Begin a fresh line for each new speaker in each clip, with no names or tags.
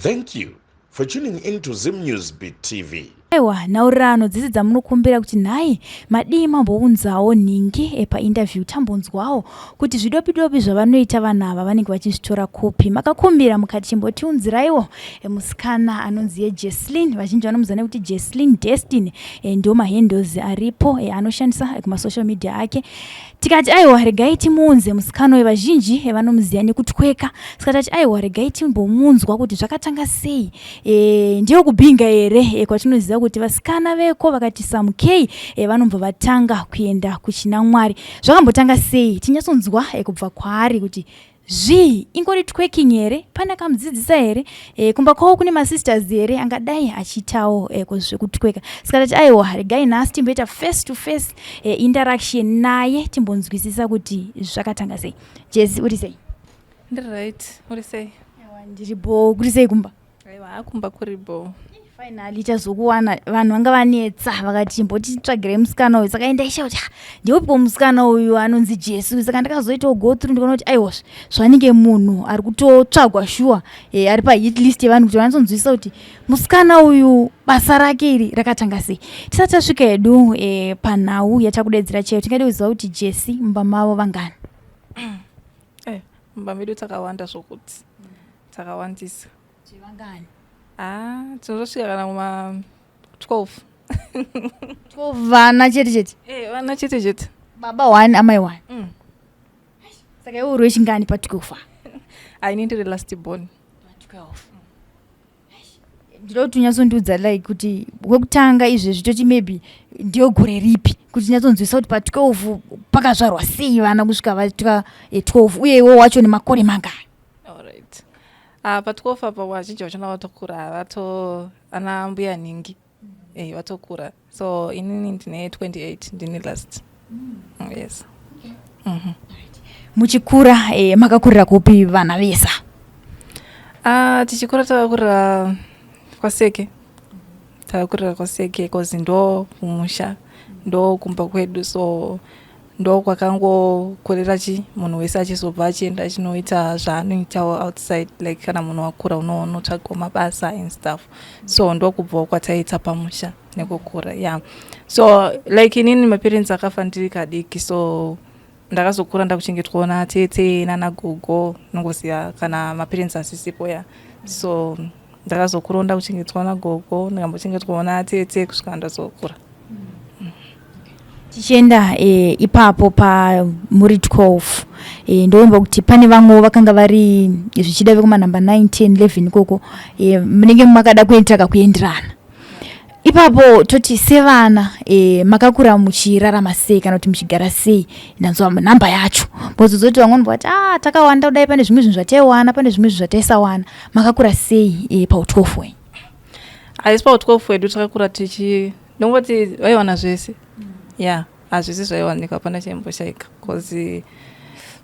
Thank you for tuning into Zim Newsbeat TV.
Aiwa naurano dzisi dzamunokumbira kuti nhai madima mbounzawo ningi pa interview tambonzwawo kuti zvidopidopi zvavanoita vanhu ava vanenge vachizvitora kupi. Makakumbira mukati chimbotiunziraiwo musikana anonzi Jessy, vazhinji vanomuziva nekuti Jessy Destiny, ndio mahandles aripo anoshandisa kumasocial media ake. Tikati aiwa regai timuunze musikana uyu, vazhinji vanomuziva nekutweka. Tikati aiwa regai timbomunzwa kuti zvakatanga sei, ndiyo kubhinga here kwatinoziva kuti vasikana veko vakati samukei vanombva vatanga kuenda kuchina Mwari. Zvakambotanga sei? Tinyatsonzwa kubva kwaari kuti ingori twerking here, pane kamudzidzisa here, kumba kwawo kune masisters here angadai achitawo zvekutweka. Sikati aiwa regai nhasi timboita face to face interaction naye timbonzwisisa kuti zvakatanga sei. Jessy, uri sei?
Ndiri right, uri sei?
Aiwa ndiribo. Kuri sei kumba?
Aiwa kumba kuribo.
Finally chazokuwana vanhu vanga vanetsa vakati mbotitsvagire musikana uyu. Saka ndaisha kuti ndiopiwo musikana uyu anonzi Jessy. Saka ndakazoitawo go through ndikaona kuti aiwa zvanenge munhu ari kutotsvagwa shuwa ari pahit list yevanhu kuti vanotonzwisisa kuti musikana uyu basa rake iri rakatanga sei. Tisati tasvika hedu panhau yatakudedzera chaiyo, tingade kuziva kuti Jessy mumba mavo vangani?
Mumba medu takawanda zvokuti takawandisa.
Vangani?
Tinozosvika kana kuma 12.
12 vana chete chete?
Vana chete chete.
Baba 1 amai 1. Saka iwe uri wechingani pa 12?
Ini ndiri last born.
Pa 12. Ndinoda kuti unyatsondiudza like kuti wekutanga izvezvi toti maybe ndiyo gore ripi kuti nyatsonzwisa kuti pa 12 pakazvarwa sei vana kusvika vasvika 12 uye iwo wacho nemakore mangani?
Alright. Pa 12 apa vazhinji vachona vatokura, vato ana mbuya ningi vatokura. So inini ndine 28, ndine last. Yes.
Muchikura makakurira kupi vana vesa?
Tichikura takakurira kwaseke. Takakurira kwaseke kozi ndo kumusha, ndo kumba kwedu, so ndo kwakangokorera munhu wese achizobva achienda achinoita zvaanoitawo outside, like kana munhu wakura unotsvagawo mabasa and stuff. So ndo kubvawo kwataita pamusha nekukura. So like inini maparents akafa ndiri kadiki, so ndakazokura ndakuchengetwa natete nanagogo, nongoziva kana maparents asisipo so ndakazokura ndakuchengetwa nagogo, ndakambochengetwa natete kusvika ndazokura.
Tichienda ipapo pa muri 12 ndoomba kuti pane vamwe vakanga vari zvichida vekuma number 9, 10, 11 koko munenge makada kuendera kuenderana. Ipapo toti sevana makakura muchirarama sei kana kuti muchigara sei? Ndanzwa namba yacho bozozoti vamwe vati takawanda kudai, pane zvimwe zvinhu zvataiwana, pane zvimwe zvinhu zvataisawana. Makakura sei pa 12?
Haisi pa 12 wedu takakura tichi ndongoti vaiwana zvese. Hazvisi zvaiwanika, pana chaimboshaika kozi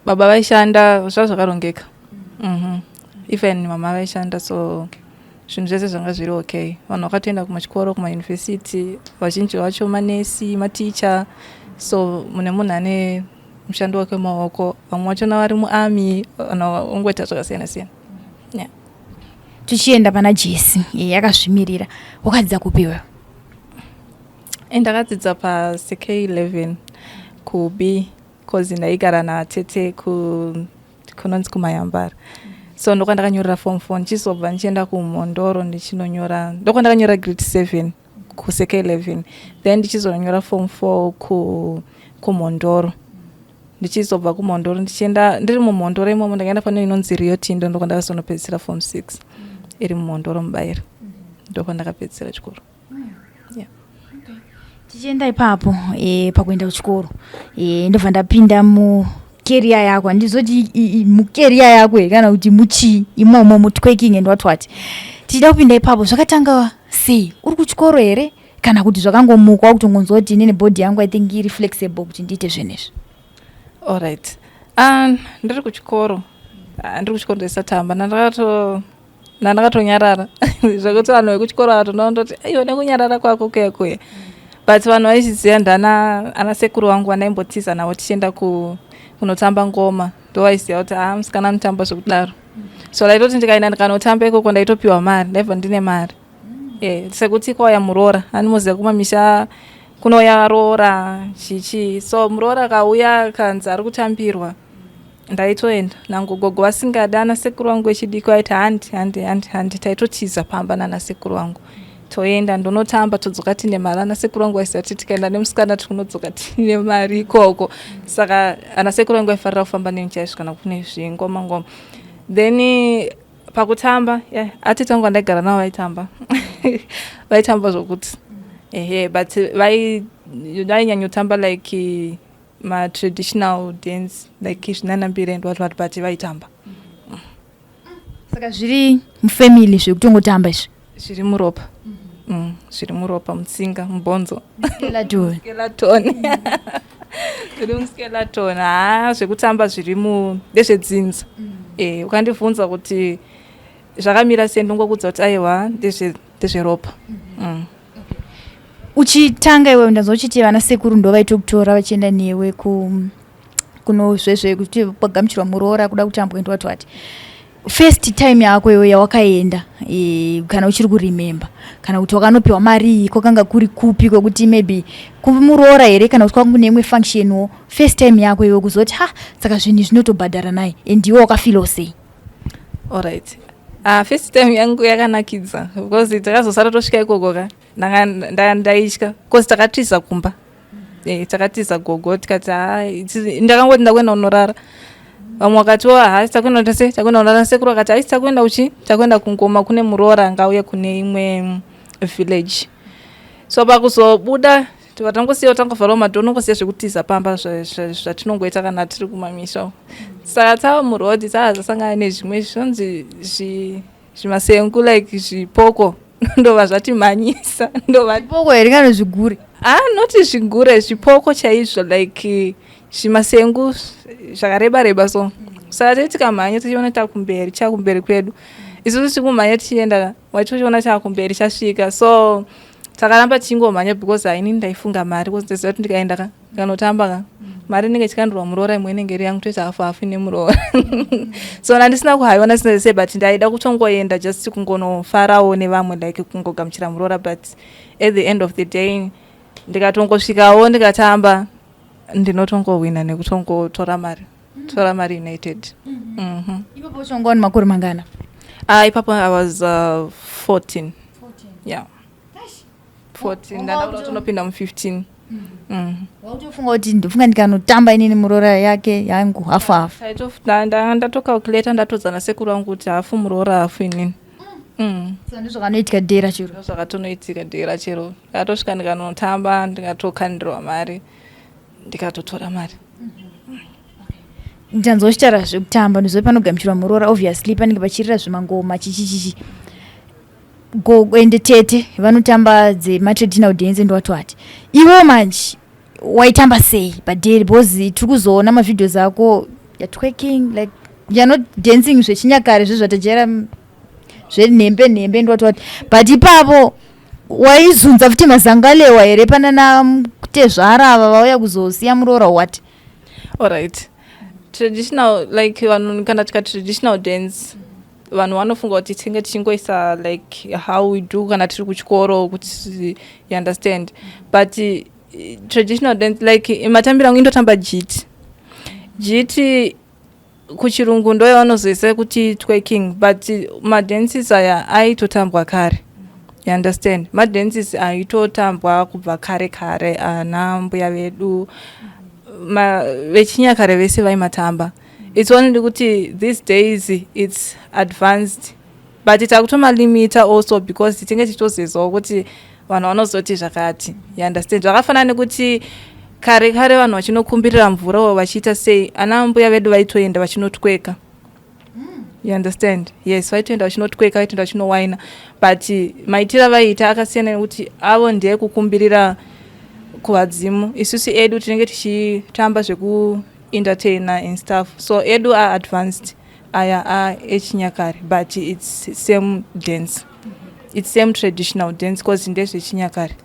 baba vaishanda zvazvakarongeka. Even mama vaishanda, so zvinhu zvese zvanga zviri okay. Vanhu vakatoenda kumachikoro, kumayunivhesiti, vazhinji vacho manesi, maticha. So mune munhu ane mushando wake maoko, vamwe vachona vari muarmy, vanhu vangoita zvakasiyana siyana.
Tichienda pana Jessy yakazvimirira, wakadzidza kupiwa?
Ndakadzidza pa CK11 kuB, kozi ndaigara natete kunonzi kumayambara. So ndokwandakanyorera form 4 ndichizobva ndichienda kumondoro ndichinonyora, ndokwandakanyorera grade 7 ku CK11, then ndichizonyora form 4 kumondoro. Ndichizobva kumondoro ndichienda, ndiri mumondoro imomo ndakaenda pane inonzi Rio Tindo, ndokwandakazonopedzisira form 6 iri mumondoro mubairo, ndokwandakapedzisira chikoro.
Tichienda ipapo pakuenda kuchikoro ndobva ndapinda mukeria yako. Handizoti mukeria yako kana kuti muchi imomo mutwerking and what. Tichida kupinda ipapo, zvakatanga sei? Uri kuchikoro here kana kuti zvakangomuka kutongonzwa kuti nene body yangu I think iri flexible kuti ndiite zvenezvi?
Alright. Ndiri kuchikoro ndisatamba, ndakatonyarara zvakuti vanhu vekuchikoro vatonaondoti aiwa nekunyarara kwako kuya. But vanhu vaizviziva ndana sekuru vangu vandaimbotiza navo tichienda kunotamba ngoma, ndo vaiziva kuti musikana anotamba zvekudaro. so ndaitoti ndikaenda ndikanotamba ikoko ndaitopiwa mari, ndaibva ndine mari. Sekuti kwauya muroora, andimoziva kumamisha kunouya roora chichi, so muroora akauya akanzi ari kutambirwa ndaitoenda nangogogo vasingadi. Ana sekuru vangu vechidiki vaiti handi taitotiza pamba nana sekuru vangu toenda ndonotamba todzoka tine mari. Ana sekuru vangu vaisati tikaenda nemusikana tikunodzoka tine mari ikoko, saka ana sekuru vangu vaifarira kufamba neni chaisvikana kune zvingoma. Then pakutamba atete vangu vandaigara navo vaitamba vaitamba zvokuti but vainyanyotamba like ma-traditional dance like zvinanambire ndowati but vaitamba.
Saka zviri mufamily zvekutongotamba izvi
zviri muropa. Zviri muropa, mutsinga, mubhonzo,
skeleton
zviri muskeleton. Zvekutamba zviri ndezvedzinza. Ukandibvunza kuti zvakamira sei ndongokudza kuti aiwa ndezveropa.
Uchitanga iwe ndazva uchiti vana sekuru ndo vaitokutora vachienda newe kuno zvezve kuti pagamuchirwa muroora kuda kutambwa ndowati first time yako iwe yawakaenda kana uchiri kuremember kana kuti wakanopiwa mari kwakanga kuri kupi kwekuti maybe kumuroora here kana kuti kwanga kune imwe function first time yako iwe kuzoti saka zvinhu zvinotobhadhara naye and iwe wakafeel sei?
Alright. First time yangu yakanakidza because takazosara tosvika ikoko ndaitya because takatiza kumba. Takatiza gogo tikati ndakangoti ndakuenda kunorara. Vamwe vakati takuenda tese takuenda kunorara. Sekuru akati takuenda uchi takuenda kungoma kune muroora angauya kune imwe village. So pakuzobuda tikatangosiya tangofarawo madhoo nongosiya zvekutiza pamba zvatinongoita kana tiri kumamisha. Saka tava murodhi tazasangana nezvimwe zvonzi zvimasengu like zvipoko ndova zvatimhanyisa.
Zvipoko here kana zvigure?
Noti zvigure, zvipoko chaizvo like zvimasengu zvakareba so. Saka tei tikamhanya tichiona takumberi chakumberi kwedu. Isusu tikumhanya tichienda waitochiona chakumberi chasvika. So takaramba tichingomhanya because haini ndaifunga mari because ndiziva kuti ndikaenda kanotamba mari inenge ichikandurwa muroora imwe inenge iri yangu toita hafu nemuroora. So handisina kuhaiona sinese but ndaida kutongoenda just kungonofarawo nevamwe like kungogamuchira muroora but at the end of the day ndikatongosvikawo ndikatamba ndinotongowina nekutongotora mari United.
Ipapo uchongowa nemakore mangana?
Ipapo I was 14. Yeah. 14 ndanda tunopinda mu15.
Wautofunga kuti ndofunga ndikanotamba inini muroora yake yangu hafu
ndatokalculata ndatodzana sekuru wangu kuti hafu muroora hafu inini.
Saka ndozvakanoitika dhera chero?
Zvakatonoitika dhera chero. Ndakatosvika ndikanotamba ndikatokandirwa mari ndikatotora mari.
Ndanzwa uchitaura zvekutamba ndozve panogamuchirwa muroora obviously panenge pachirira zvemangoma chichichichi ende tete vanotamba dzema-traditional dance ndowati iwe manje waitamba sei padheri because tiri kuzoona mavidheos ako twerking like you're not dancing zvechinyakare zvezvatajera zvenhembe ndowati but ipapo waizunza futi mazangalewa here panana kutezvara ava vauya kuzosiya muroora what?
Alright. Traditional like kana tika traditional dance vanhu vanofunga kuti tinge tichingoisa like how we do kana tiri kuchikoro kuti you understand but traditional dance like matambiro angu indotamba jiti kuchirungu ndo yavanozoisa kuti twerking but madances aya aitotambwa kare you understand madances aitotambwa kubva kare ana mbuya vedu vechinyakare vese vaimatamba. It's only kuti these days it's advanced but takutomalimita also because tinge tichitozivawo kuti vanhu vanozoti zvakati you understand zvakafanana nekuti kare vanhu vachinokumbirira mvura vachiita sei ana mbuya vedu vaitoenda vachinotweka you understand yes vaitoenda vachinotweka vaitoenda vachinowaina but maitira vaiita akasiyana nekuti avo ndiye kukumbirira kuvadzimu. Isusu edu tinenge tichitamba zveku entertainer and stuff so edu are advanced aya echinyakare but it's same dance it's same traditional dance because ndezvechinyakare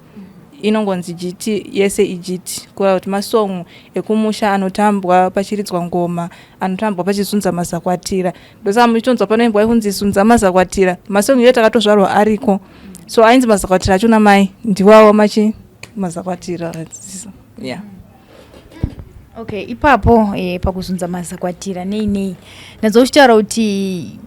inongonzi GT yese iGT kureva kuti masong ekumusha anotambwa pachiridzwa ngoma, anotambwa pachizunza mazakwatira. Ndosaka muchitonzwa panoimbwa yekunzi zunza mazakwatira, masong iyoyo takatozvarwa ariko, so ainzi mazakwatira achona mai ndiwawo machi mazakwatira. Yeah.
Okay, ipapo pakuzunza mazakwatira nei nazochitaura kuti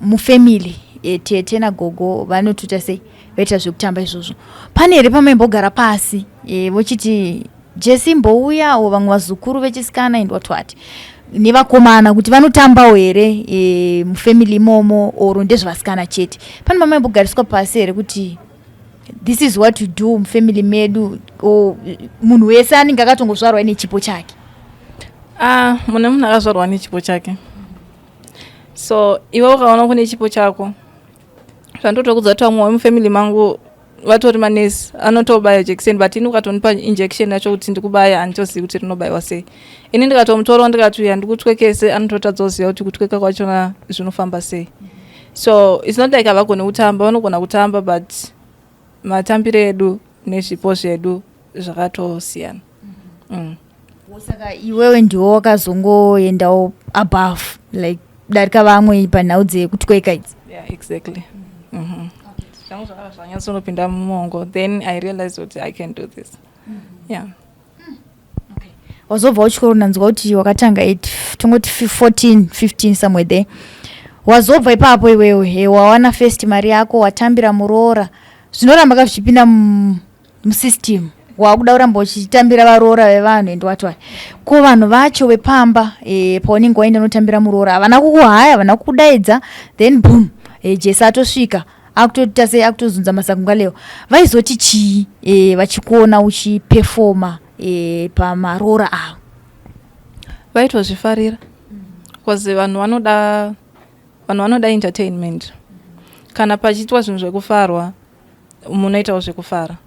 mufamily tete nagogo vanotuta sei vaita zvekutamba izvozvo. Pane here pamaimbogara pasi vochiti Jessy mbouya o vamwe vazukuru vechisikana and what nevakomana kuti vanotambawo here mufamily imomo oro ndezvevasikana chete? Pane pamaimbogariswa pasi here kuti this is what we do mufamily medu, o munhu wese anenge akatongozvarwa nechipo chake?
Munhu akazvarwa nechipo chake, so iwe ukaona kune chipo chako zvandotokudza kuti vamwe vemufamily mangu vatori manesi anotobaya jekiseni, but ini ukatonipa injection yacho kuti ndikubaya handitozivi kuti rinobayiwa sei. Ini ndikatomutorawo ndikati uya ndikutwekese, anototadza kuziva kuti kutweka kwachona zvinofamba sei. So it's not like havagone kutamba, vanogona kutamba but matambire edu nezvipo zvedu zvakatosiyana.
Saka iwewe ndiwo wakazongoendawo above like darika vamwe panhau dzekutweka idzi?
Yeah, exactly. Zvangu zvanyatsono mumongo, then I realized that I can do this. Yeah.
Okay. Wazobva uchikoro nanzwa kuti wakatanga tongoti 14 15 somewhere there. Wazobva ipapo iwewe wawana first mari yako, watambira muroora, zvinoramba kazvichipinda musystem, wakuda kuramba uchitambira varoora vevanhu and what ko vanhu vacho vepamba paunenge waenda unotambira muroora havana kukuhaya, havana kukudaidza, then boom Jessy atosvika akutota sei akutozunza masakunga leo, vaizoti chii vachikuona uchipefoma pamaroora avo?
Vaitozvifarira because vanhu vanoda entertainment. Kana pachiitwa zvinhu zvekufarwa munoitawo zvekufara,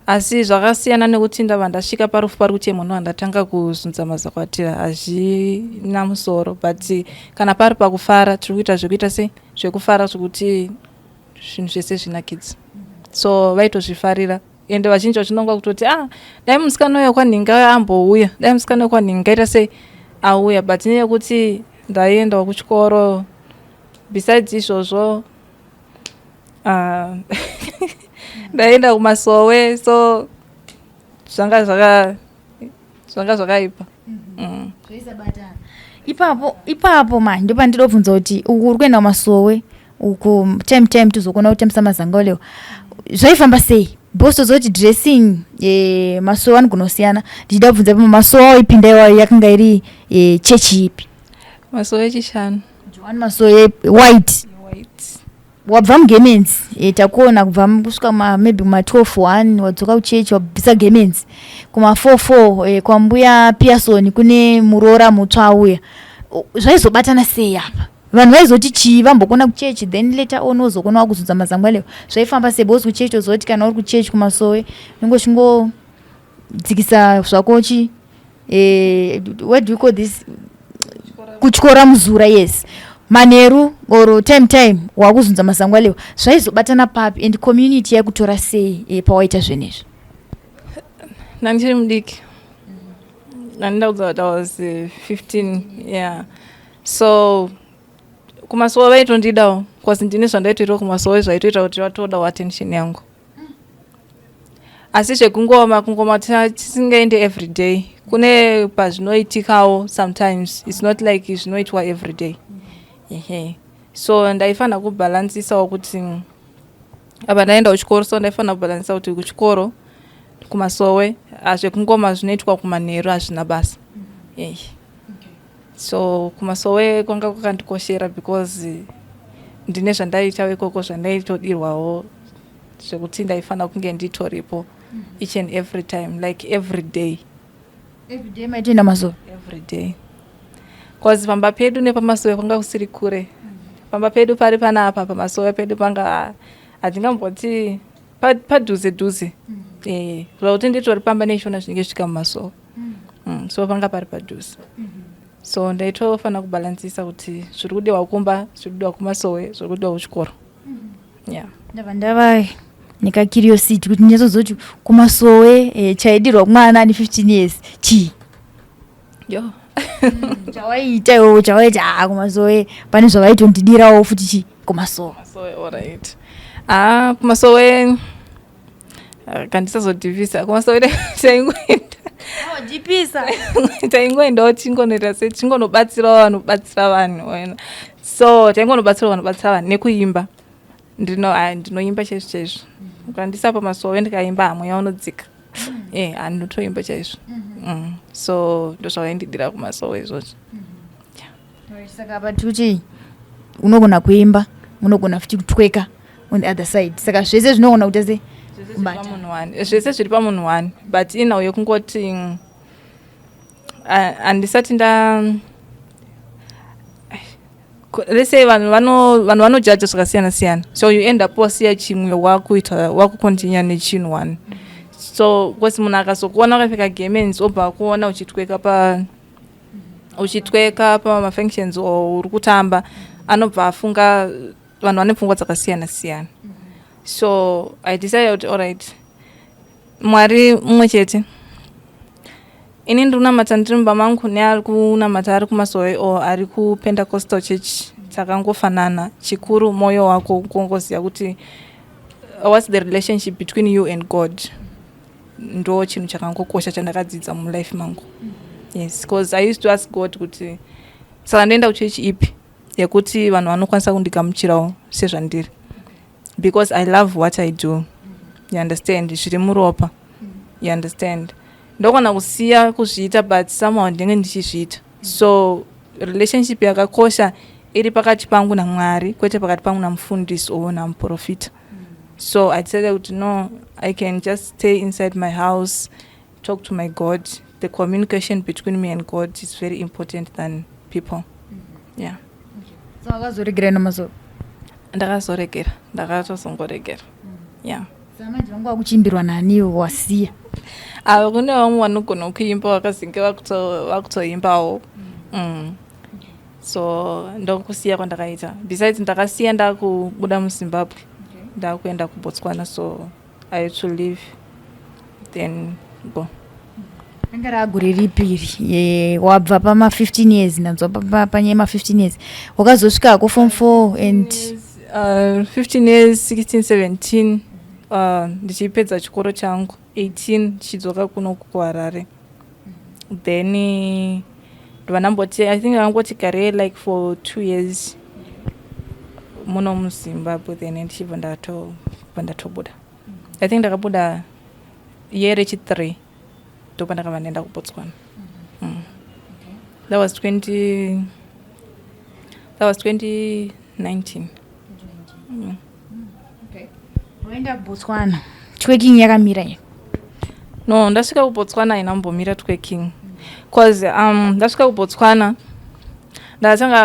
asi zvakasiyana nekuti ndava ndasvika parufu pari kuti munhu andatanga kuzunza mazakwatira hazvina musoro, but kana pari pakufara tiri kuita zvekuita sei zvekufara zvekuti zvinhu zvese zvinakidza. So vaitozvifarira ende vazhinji vachinongwa kutoti dai musikana uyo kwaninga ambouya, dai musikana uyo kwaninga ita sei auya, but neyekuti ndaendawo kuchikoro besides izvozvo ndaenda kuMaSowe, so zvanga zvakaipa.
Ipapo ma ndo pandinobvunza kuti uri kuenda kuMaSowe uku time tizokona kutambisa mazanga leo zvaifamba sei? Bosto zoti dressing MaSowe anogonosiyana. Ndichida kubvunza MaSowe ipinda yakanga iri chechi ipi?
MaSowe chishanu.
MaSowe white. Wabva mugemens takuona kubva kusvika maybe kuma12 1 wadzoka kuchechi wabvisa gemens, kuma4 kwambuya Pearson kune muroora mutsva auya. Zvaizobatana sei apa? Vanhu vaizoti chii vambokona kuchechi then later on wozokona kuzudza mazangwa leo zvaifamba sei? Bosi kuchechi tozoti kana uri kuchechi kuMaSowe nongosvingodzikisa zvakochi what do you call this, kuchikora muzura? Yes, manheru or time wakuzunza mazangwa leo zvaizobatana papi and community yakutora sei pawaita zvenezvo?
Nandichiri mudiki, nandakudza kuti I was 15. Yeah, so kuMaSowe vaitondidawo because ndine zvandaitoita kuMaSowe zvaitoita kuti vatodawo attention yangu, asi zvekungoma tisingaende everyday, kune pazvinoitikawo sometimes, it's not like zvinoitwa everyday. So ndaifana kubalansisawo kuti apa ndaenda kuchikoro, so ndaifana kubalansisa kuti kuchikoro kuMaSowe zvekungoma zvinoitwa kumanheru hazvina basa. So kuMaSowe kwanga kwakandikoshera because ndine zvandaita ikoko zvandaitodirwawo zvekuti ndaifana kunge nditoripo each and every time, like every day.
Every day maitoenda MaSowe?
Every day, because pamba pedu nepaMaSowe kwanga kusiri kure. Pamba pedu pari panapa, paMaSowe pedu panga hatingamboti padhuze zvakuti nditori pamba neishona zvinenge svika muMaSowe. So panga pari padhuze. So ndaitofana kubalansisa kuti zviri kudiwa kumba, zviri kudiwa kuMaSowe, zviri kudiwa kuchikoro. Yeah.
Ndava nika curiosity kuti ndinazozoti kumasowe chaidirwa mwana ani 15 years chi
yo
chawaita iwo chawaita kumasowe pane zvavaitondidirawo futi chi kumasowe
alright kumasowe kandisazodhivisa kumasowe taingoendawo tingonoita sechingonobatsirawo vanobatsira vanhu so taingonobatsirawo vanobatsira vanhu nekuimba ndinoimba chaizvo chaizvo ukandisa pamasowe ndikaimba hamwe yaunodzika handinotoimba chaizvo so ndozvavaindidira kumasowe izvozvo
saka patuti unogona kuimba unogona futi kutweka on the other side saka zvese zvinogona kuita se
zvese zviri pamunhu one but inhau yekungoti handisati let's say vanhu vanojaja zvakasiyana siyana so you end up wasiya chimwe wakukontinya nechinhu one so because munhu akazokuona ukapfeka gemens obva kuona uchitweka pamafunctions or uri kutamba anobva afunga vanhu vane pfungwa dzakasiyana siyana so I decided kuti alright mwari mumwe chete ini ndikunamata ndiri mumba mangu neari kunamata ari kumasowe or ari kuPentecostal church takangofanana chikuru moyo wako kungoziva kuti what's the relationship between you and God ndo chinhu chakangokosha chandakadzidza mulife mangu yes because I used to ask God kuti saka ndoenda kuchechi ipi yekuti vanhu vanokwanisa kundigamuchirawo sezvandiri because I love what I do you understand zviri muropa you understand ndogona kusiya kuzviita but somehow ndenge ndichizviita so relationship yakakosha iri pakati pangu naMwari kwete pakati pangu namufundisi or namuprofita so I decided kuti no I can just stay inside my house talk to my God the communication between me and God is very important than people yeah
so akazoregera namasowe
ndakazoregera ndakatozongoregera yeah
samanje vangu vakuchimbirwa naniwo wasiya
kune vamwe vanogona kuimba vakazinge vakutoimbawo so ndokusiya kwandakaita besides ndakasiya ndakubuda muZimbabwe ndakuenda kuBotswana so I had to leave then go
anga ragore ripiri wabva pama 15 years ndanzwa panyema 15 years wakazosvika ku form 4 and
15 years 16 17 ndichipedza chikoro changu 18 ndichidzoka kuno kuHarare then ndovanamboti I think angoti gare like for 2 years muno muZimbabwe then ndichibva ndatobuda I think ndakabuda year rechi3 ndopa ndakabva ndaenda kuBotswana that was 2019
waenda kuBotswana twerking yakamira here
no ndasvika kuBotswana hainambomira twerking cause ndasvika kuBotswana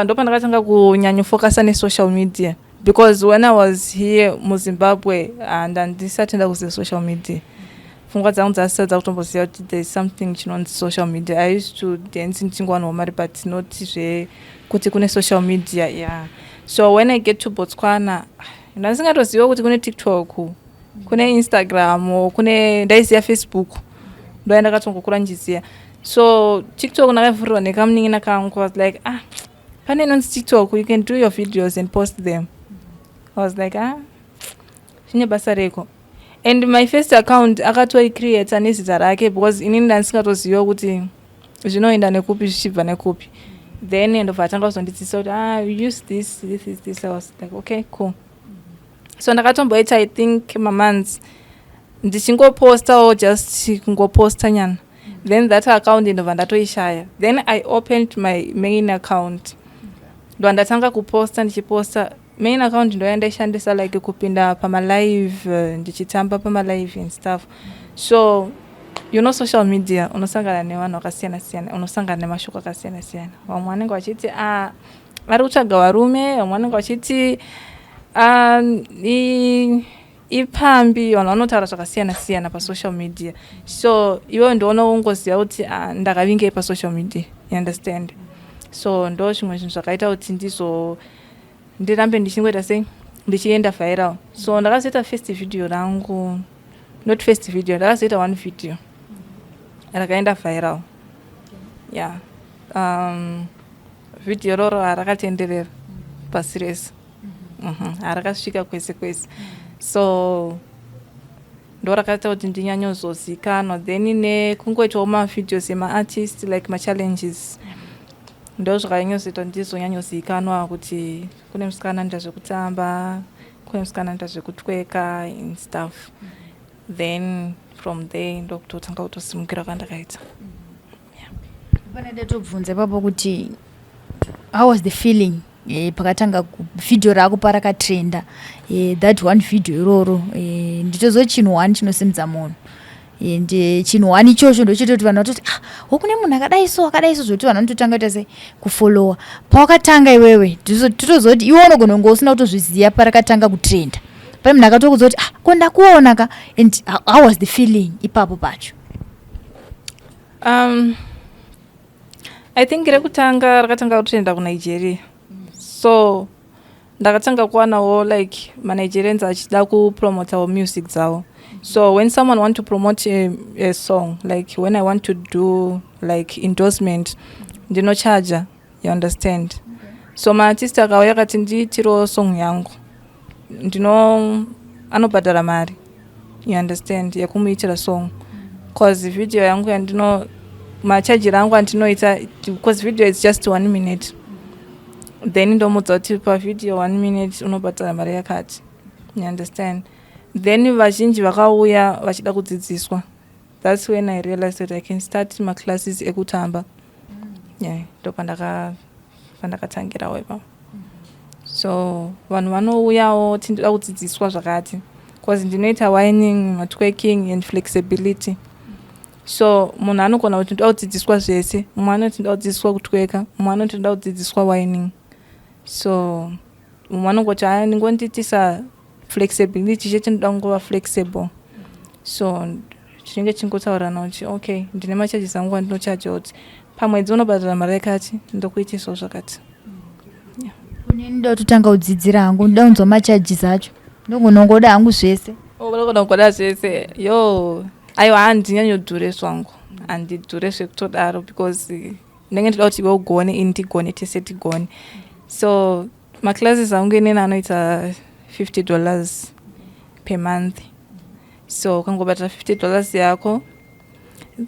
ndopa ndakatanga kunyanyofocusa nesocial media because when I was here muZimbabwe and handisati ndaenda kusocial media pfungwa dzangu dzasatadza kutomboziva kuti there is something chinonzi social media I used to dance ndichingowana mari but not zvekuti kune social media yeah so when I get to Botswana ndasingatoziva kuti kune TikTok kune Instagram kune ndaiziva Facebook ndo ndakatongokura njiziya so TikTok ndakavhurirwa nekamunin'ina kangu I was like pane inonzi TikTok you can do your videos and post them I was like zvine basa reko and my first account akatoicreata nezita rake because inini ndandisingatoziva kuti zvinoenda nekupi zvichibva nekupi then ndobva atanga kuzondidzisa kuti you use this I was like okay cool so ndakatomboita I think months ndichingopostawo just kungoposta nyana then that account ndobva ndatoishaya then I opened my main account ndo ndatanga kuposta ndichiposta main account ndo yandaishandisa like kupinda pamalive ndichitamba pamalive and stuff so you know social media unosangana nevanhu vakasiyana siyana unosangana nemashoko akasiyana siyana vamwe vanenge vachiti vari kutsvaga varume vamwe vanenge vachiti ipambi vanhu vanotaura zvakasiyana siyana pasocial media so iwe ndoonoungoziva kuti ndakavingei pasocial media you understand so ndo zvimwe zvinhu zvakaita kuti ndirambe ndichingoita sei ndichienda viral. So ndakazoita first video rangu, not first video, ndakazoita one video rakaenda viral. Yeah. Video roro harakatenderera pasi rese. Harakasvika kwese kwese. So ndo rakaita kuti ndinyanyozozikanwa. Then nekungoitawo mavideos emaartist like machallenges ndo zvakanyanyozita ndizonyanyozikanwa kuti kune musikana anoita zvekutamba, kune musikana anoita zvekutweka and stuff. Then from there ndokutotanga kutosimukira kwandakaita.
Pane ndetobvunza ipapo kuti how was the feeling pakatanga video rako parakatrenda that one video iroro nditozo chinhu one chinosimudza munhu ende chinhu one ichocho ndochitoti vanhu vatoti hokune munhu akadai so zvoti vanhu vanototanga kuita sei kufollowa. Pawakatanga iwewe totozoti iwe unogona kunge usina kutozviziva parakatanga kutrenda, pane munhu akatokuudza kuti ko ndakuona ka. And how was the feeling ipapo pacho?
I think rakatanga kutrenda kuNigeria. So ndakatanga kuwanawo like maNigerians achida kupromotawo music dzavo. So when someone want to promote a song, like when I want to do like endorsement, ndinocharge, you understand? Okay. So maartist akauya kati ndiitiro song yangu, anobhadhara mari, you understand, yakumuitira song. Cause video yangu yandino macharge rangu andinoita, because video is just 1 minute. Then ndomudza kuti pa video 1 minute unobhadhara mari yakati, you understand? Then vazhinji vakauya vachida kudzidziswa. That's when I realized that I can start my classes ekutamba. Yeah, ndopandakatangira wepa. So vanhu vanouyawo tindida kudzidziswa zvakati, because ndinoita whining, matwerking and flexibility. So munhu anogona kuti ndinoda kudzidziswa zvese, mumwe anoti ndinoda kudzidziswa kutweka, mumwe anoti ndinoda kudzidziswa whining. So mumwe anongoti ndingondiitisa flexibility chete ndinoda kungova flexible. So chinenge chingotaura kuti okay, ndine macharges angu andinocharge kuti pamwedzi unobhadhara mari yakati, ndokuitisawo zvakati.
Kune ndoda kutotanga kudzidzira hangu, ndoda kunzwa macharges acho, ndogonongoda hangu zvese.
Ndogonongoda zvese. Aiwa handinyanyodhure zvangu, handidhure zvekutodaro, because ndenge ndoda kuti iwe ugone, ini ndigone, tese tigone. So maclasses angu ineni anoita $50 per month. So kangobhadhara $50 yako,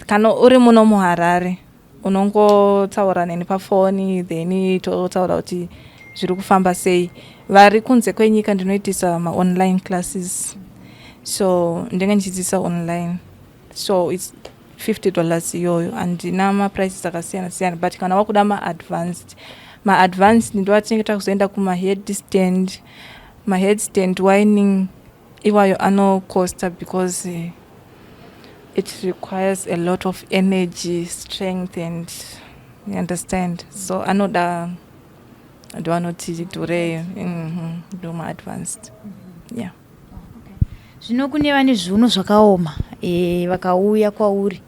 kana uri muno muHarare unongotaura neni pafoni, then totaura kuti zviri kufamba sei. Vari kunze kwenyika ndinoitisa ma-online classes. So ndenge ndichidzidzisa online. So it's $50 iyoyo, and namaprices akasiyana siyana. But kana wakuda ma-advanced ndoatingeta kuzoenda kuma-headstand whining, iwayo anocosta, because it requires a lot of energy, strength, and you understand. So anoda ndoanoti dhure do ma-advanced. Yeah.
Zvino kune vane zviuno zvakaoma vakauya kwauri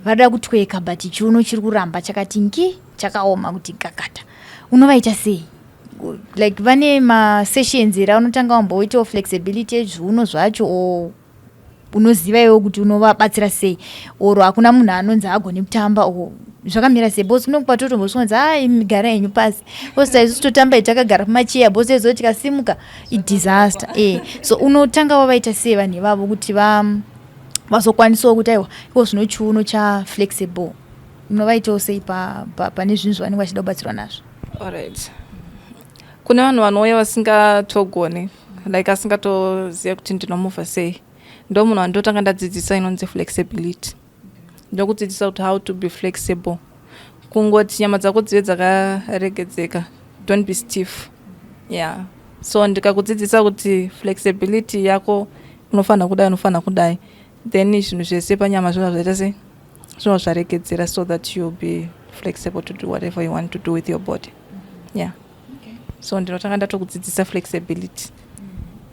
vada kutweka, but chiuno chiri kuramba chakati ngi chakaoma kuti kakata, unovaita sei? Like vane masessions era unotanga wamboitawo flexibility yezviuno zvacho, o unoziva iwewo kuti unovabatsira sei, oro hakuna munhu anonzi agone kutamba, o zvakamira sei? Bosi kunokupa totombosonza gara henyu pasi, bosi isusu totamba takagara pamacheya, bosi ezoti kasimuka idisaster. So unotanga wavaita sei vanhu ivavo kuti vazokwanisawo kuti aiwa iwo zvino chiuno chaflexible, unovaitawo sei pane zvinhu zvavanenge vachida kubatsirwa nazvo?
Alright. Kune vanhu vanouya vasingatogone, like asingatoziva kuti ndinomuvha sei, ndo munhu andotanga ndadzidzisa inonzi flexibility. Ndokudzidzisa kuti how to be flexible, kungoti nyama dzako dzive dzakaregedzeka, don't be stiff. Yeah. So ndikakudzidzisa kuti flexibility yako unofana kudai, then zvinhu zvese panyama zvino zvaita sei, zvino zvaregedzera, so that you'll be flexible to do whatever you want to do with your body. Yeah. So ndinotanga ndatokudzidzisa flexibility.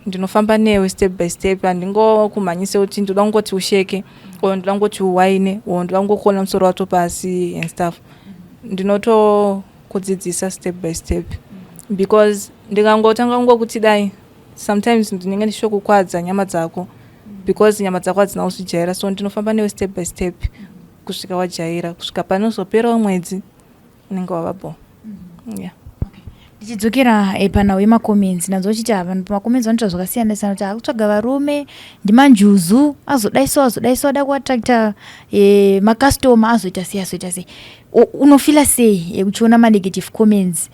Ndinofamba newe step by step, handingokumhanyise kuti ndoda kungoti usheke, or ndoda kungoti uwaine, or ndoda kungokona musoro wacho pasi and stuff. Ndinotokudzidzisa step by step, because ndikangotanga kungokuti dai sometimes ndinenge ndichokukwadza nyama dzako because nyama dzako hadzina kuzvijaira, so ndinofamba newe step by step kusvika wajaira, kusvika panozoperawo mwedzi unenge wavapo. Yeah.
Tichidzokera pana wemacomments nazochiti apa pamacomments vanoita zvakasiyana siyana kuti akutsvaga varume ndimanjuzu azodaiso ada kuattracta makastoma azoita sei. Unofila sei uchiona manegative comments?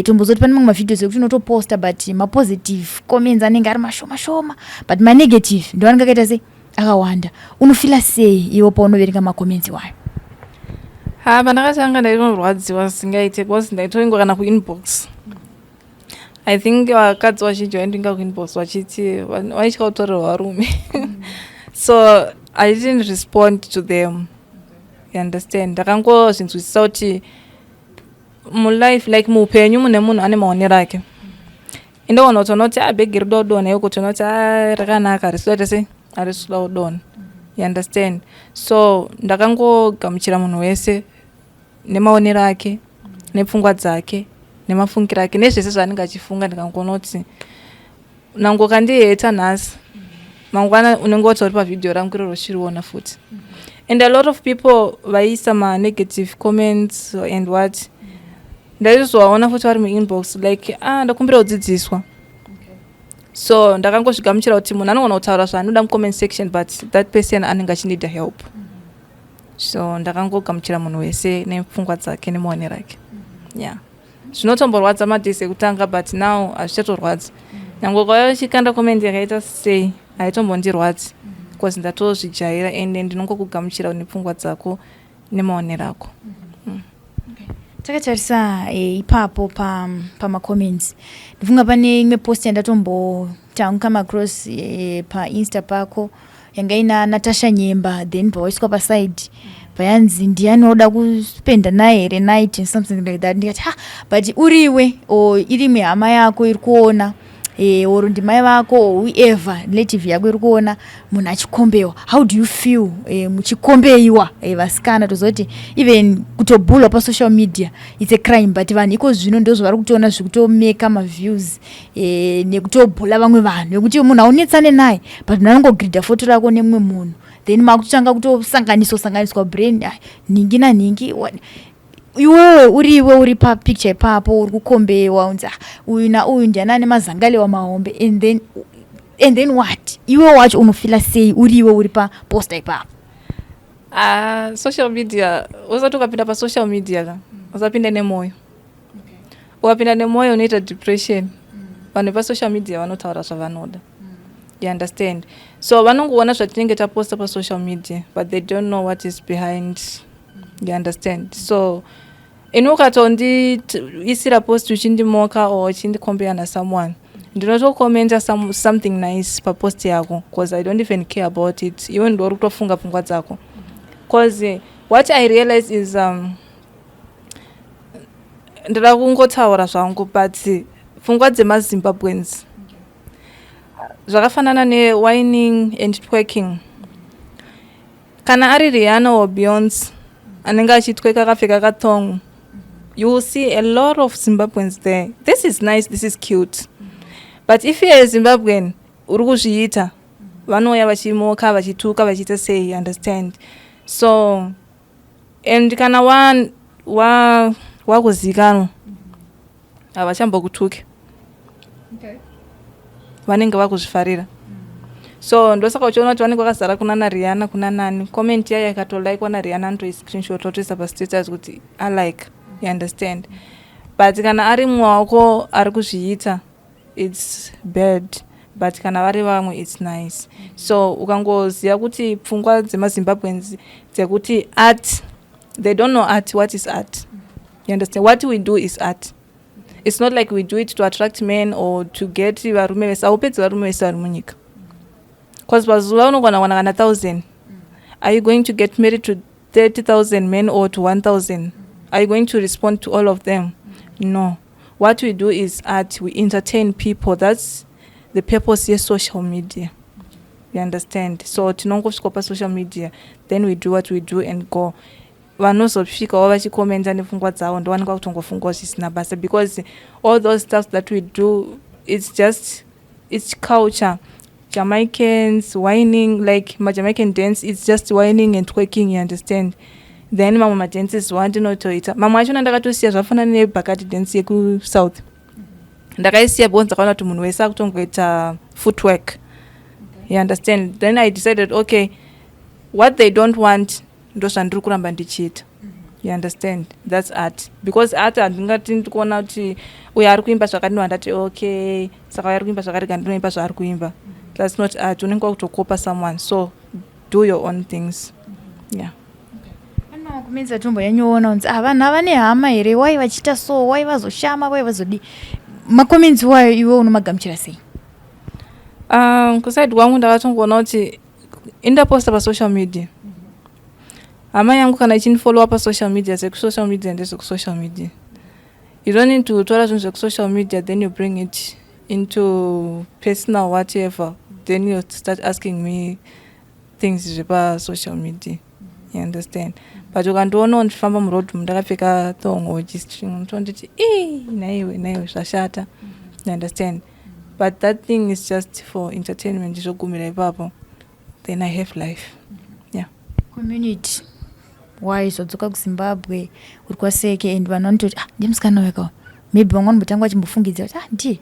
Tombozoti pane mamwe mavideos ekuti unotoposta but mapositive comments anenge ari mashoma but manegative ndo anenge akaita sei akawanda. Unofila sei iwo paunoverenga macomments wayo?
Pandakatanga ndaitorwadziwa singaite because ndaitoingo kana kuinbox. I think vakadzi vazhinji vaindinga kuinbox vachiti vaitya kutorerwa varume. So I didn't respond to them. You understand? Ndakangozvinzwisisa kuti mulife like muupenyu mune munhu ane maonero ake. Indoona kuti unoti bhegi rida kudonha iyo kuti unoti rakanaka risitoita sei harisida kudonha. You understand? So ndakangogamuchira munhu wese nemaonero ake nepfungwa dzake nemafungiro ake nezvese zvaanenge achifunga. Ndikangoona kuti nango kandiheta nhasi mangwana unenge woti uri pavidhio rangu iroro chiriona futi. And a lot of people vaisa ma-negative comments and what. Ndaizowaona futi vari mu-inbox like ndakumbira kudzidziswa. So ndakangozvigamuchira kuti munhu anogona kutaura zvaanoda mu-comment section but that person anenge achinida help. So ndakangogamuchira munhu wese nepfungwa dzake nemaonero ake. Yeah. Zvinotomborwadza madhesi ekutanga but now hazvichatorwadzi. Nyange kwaiva chikanda comment yakaita sei haitombondirwadzi because ndatozvijaira and ndinongokugamuchira nepfungwa dzako nemaonero ako.
Takatarisa ipapo pamacomments ndifunga pane imwe post yandatombotanga across painsta pako yanga ina Natasha Nyemba then pawaiswa paside payanzi ndiani oda kuspenda naye here night and something like that. Ndikati but uriwe irimwe hama yako iri kuona oro ndimai vako whoever relative yako iri kuona munhu achikombewa, how do you feel muchikombeiwa vasikana? Tozoti even kutobhulwa pasocial media it's a crime but vanhu iko zvino ndozvo vari kutoona zvikutomeka maviews nekutobhula vamwe vanhu nekuti munhu aunetsane naye but munhu anongogridha foto rako nemumwe munhu then makutotanga kutosanganiswa brain ningi naningi. Iwewe uri papicture ipapo uri kukombewa unza uyu nauyu ndiani ane mazangale wamahombe and then what? Iwe wacho unofila sei uriwe uri paposta ipapo?
Social media usati ukapinda pasocial media usapinda nemoyo. Ukapinda nemoyo unoita depression. Vanhu pasocial media vanotaura zvavanoda. You understand? So vanongoona zvatinenge taposta pasocial media but they don't know what is behind. You understand? So isira post uchindimoka or uchindikombea na someone ndinotokomenta something nice papost yako because I don't even care about it. Iwe ndori kutofunga pfungwa dzako because what I realize is ndira kungotaura zvangu but pfungwa dzemaZimbabweans zvakafanana ne-whining and twerking. Kana ari Rihanna or Beyonce anenge achitweka akapfeka kathongo, you will see a lot of Zimbabweans there. This is nice, this is cute. But if you're a Zimbabwean uri kuzviita vanouya vachimoka vachituka vachiita sei, you understand? So and kana wakuzikanwa havachambokutuki. Vanenge vakuzvifarira. So ndosaka uchiona kuti vanenge vakazara kuna naRihanna kuna nani comment yaya ikatolaikwa naRihanna anotoiscreenshot otoisa pastatus kuti alike. You understand? But kana ari mwako ari kuzviita it's bad but kana vari vamwe it's nice. So ukangoziva kuti pfungwa dzemaZimbabweans dzekuti art, they don't know art. What is art? You understand? What we do is art. It's not like we do it to attract men or to get varume vese. Aupedzi varume vese vari munyika. Because pazuva unogona kuwana kana 1,000. Are you going to get married to 30,000 men or to 1,000? Are you going to respond to all of them? No. What we do is art. We entertain people. That's the purpose of social media. You understand? So tinongosvika pa social media, then we do what we do and go. Vanozosvikawo vachikomenta nepfungwa dzavo ndovanenge kutongofunga zvisina basa because all those stuff that we do, it's it's culture. Jamaicans whining, like my Jamaican dance, it's just whining and twerking, you understand? Then my dances want no toita. Mama achona ndakatosiya zvafana nebhakati dance yeku south. Ndakaisiya because ndakaona kuti munhu wese akutongoita footwork. You understand? Then I decided, okay, what they don't want ndo zvandiri kuramba ndichiita. You understand? That's art. Because art handingati ndikuona kuti uyo ari kuimba zvakati ndati okay, saka uyo ari kuimba zvakati kandi ndinoimba zvaari kuimba. That's not art. Unenge wakutokopa someone. So do your own things. Yeah.
Kumenza tumbo yanyoona unzi vanhu ava nehama here wai vachiita so wai vazoshama wai vazodi makomenzi wayo iwe unomagamuchira sei?
Kusaidi kwangu ndakatongoona kuti indaposta pasocial media. Hama yangu kana ichindifollowa pasocial media sekusocial media ndezvekusocial media. You don't need to tora zvinhu zvekusocial media then you bring it into personal whatever. Then you start asking me things zvepa social media. You understand? But ukandiona ndifamba muroad ndakapfeka thongo G-string ndonditi naiwe zvashata. You understand? But that thing is just for entertainment ndizogumira ipapo. Then I have life. Yeah.
Community wise wadzoka kuZimbabwe uri kwaseke and vanhu vanototi ndimusikana wekawo maybe vamwe vanotanga vachimbofungidza kuti ndiye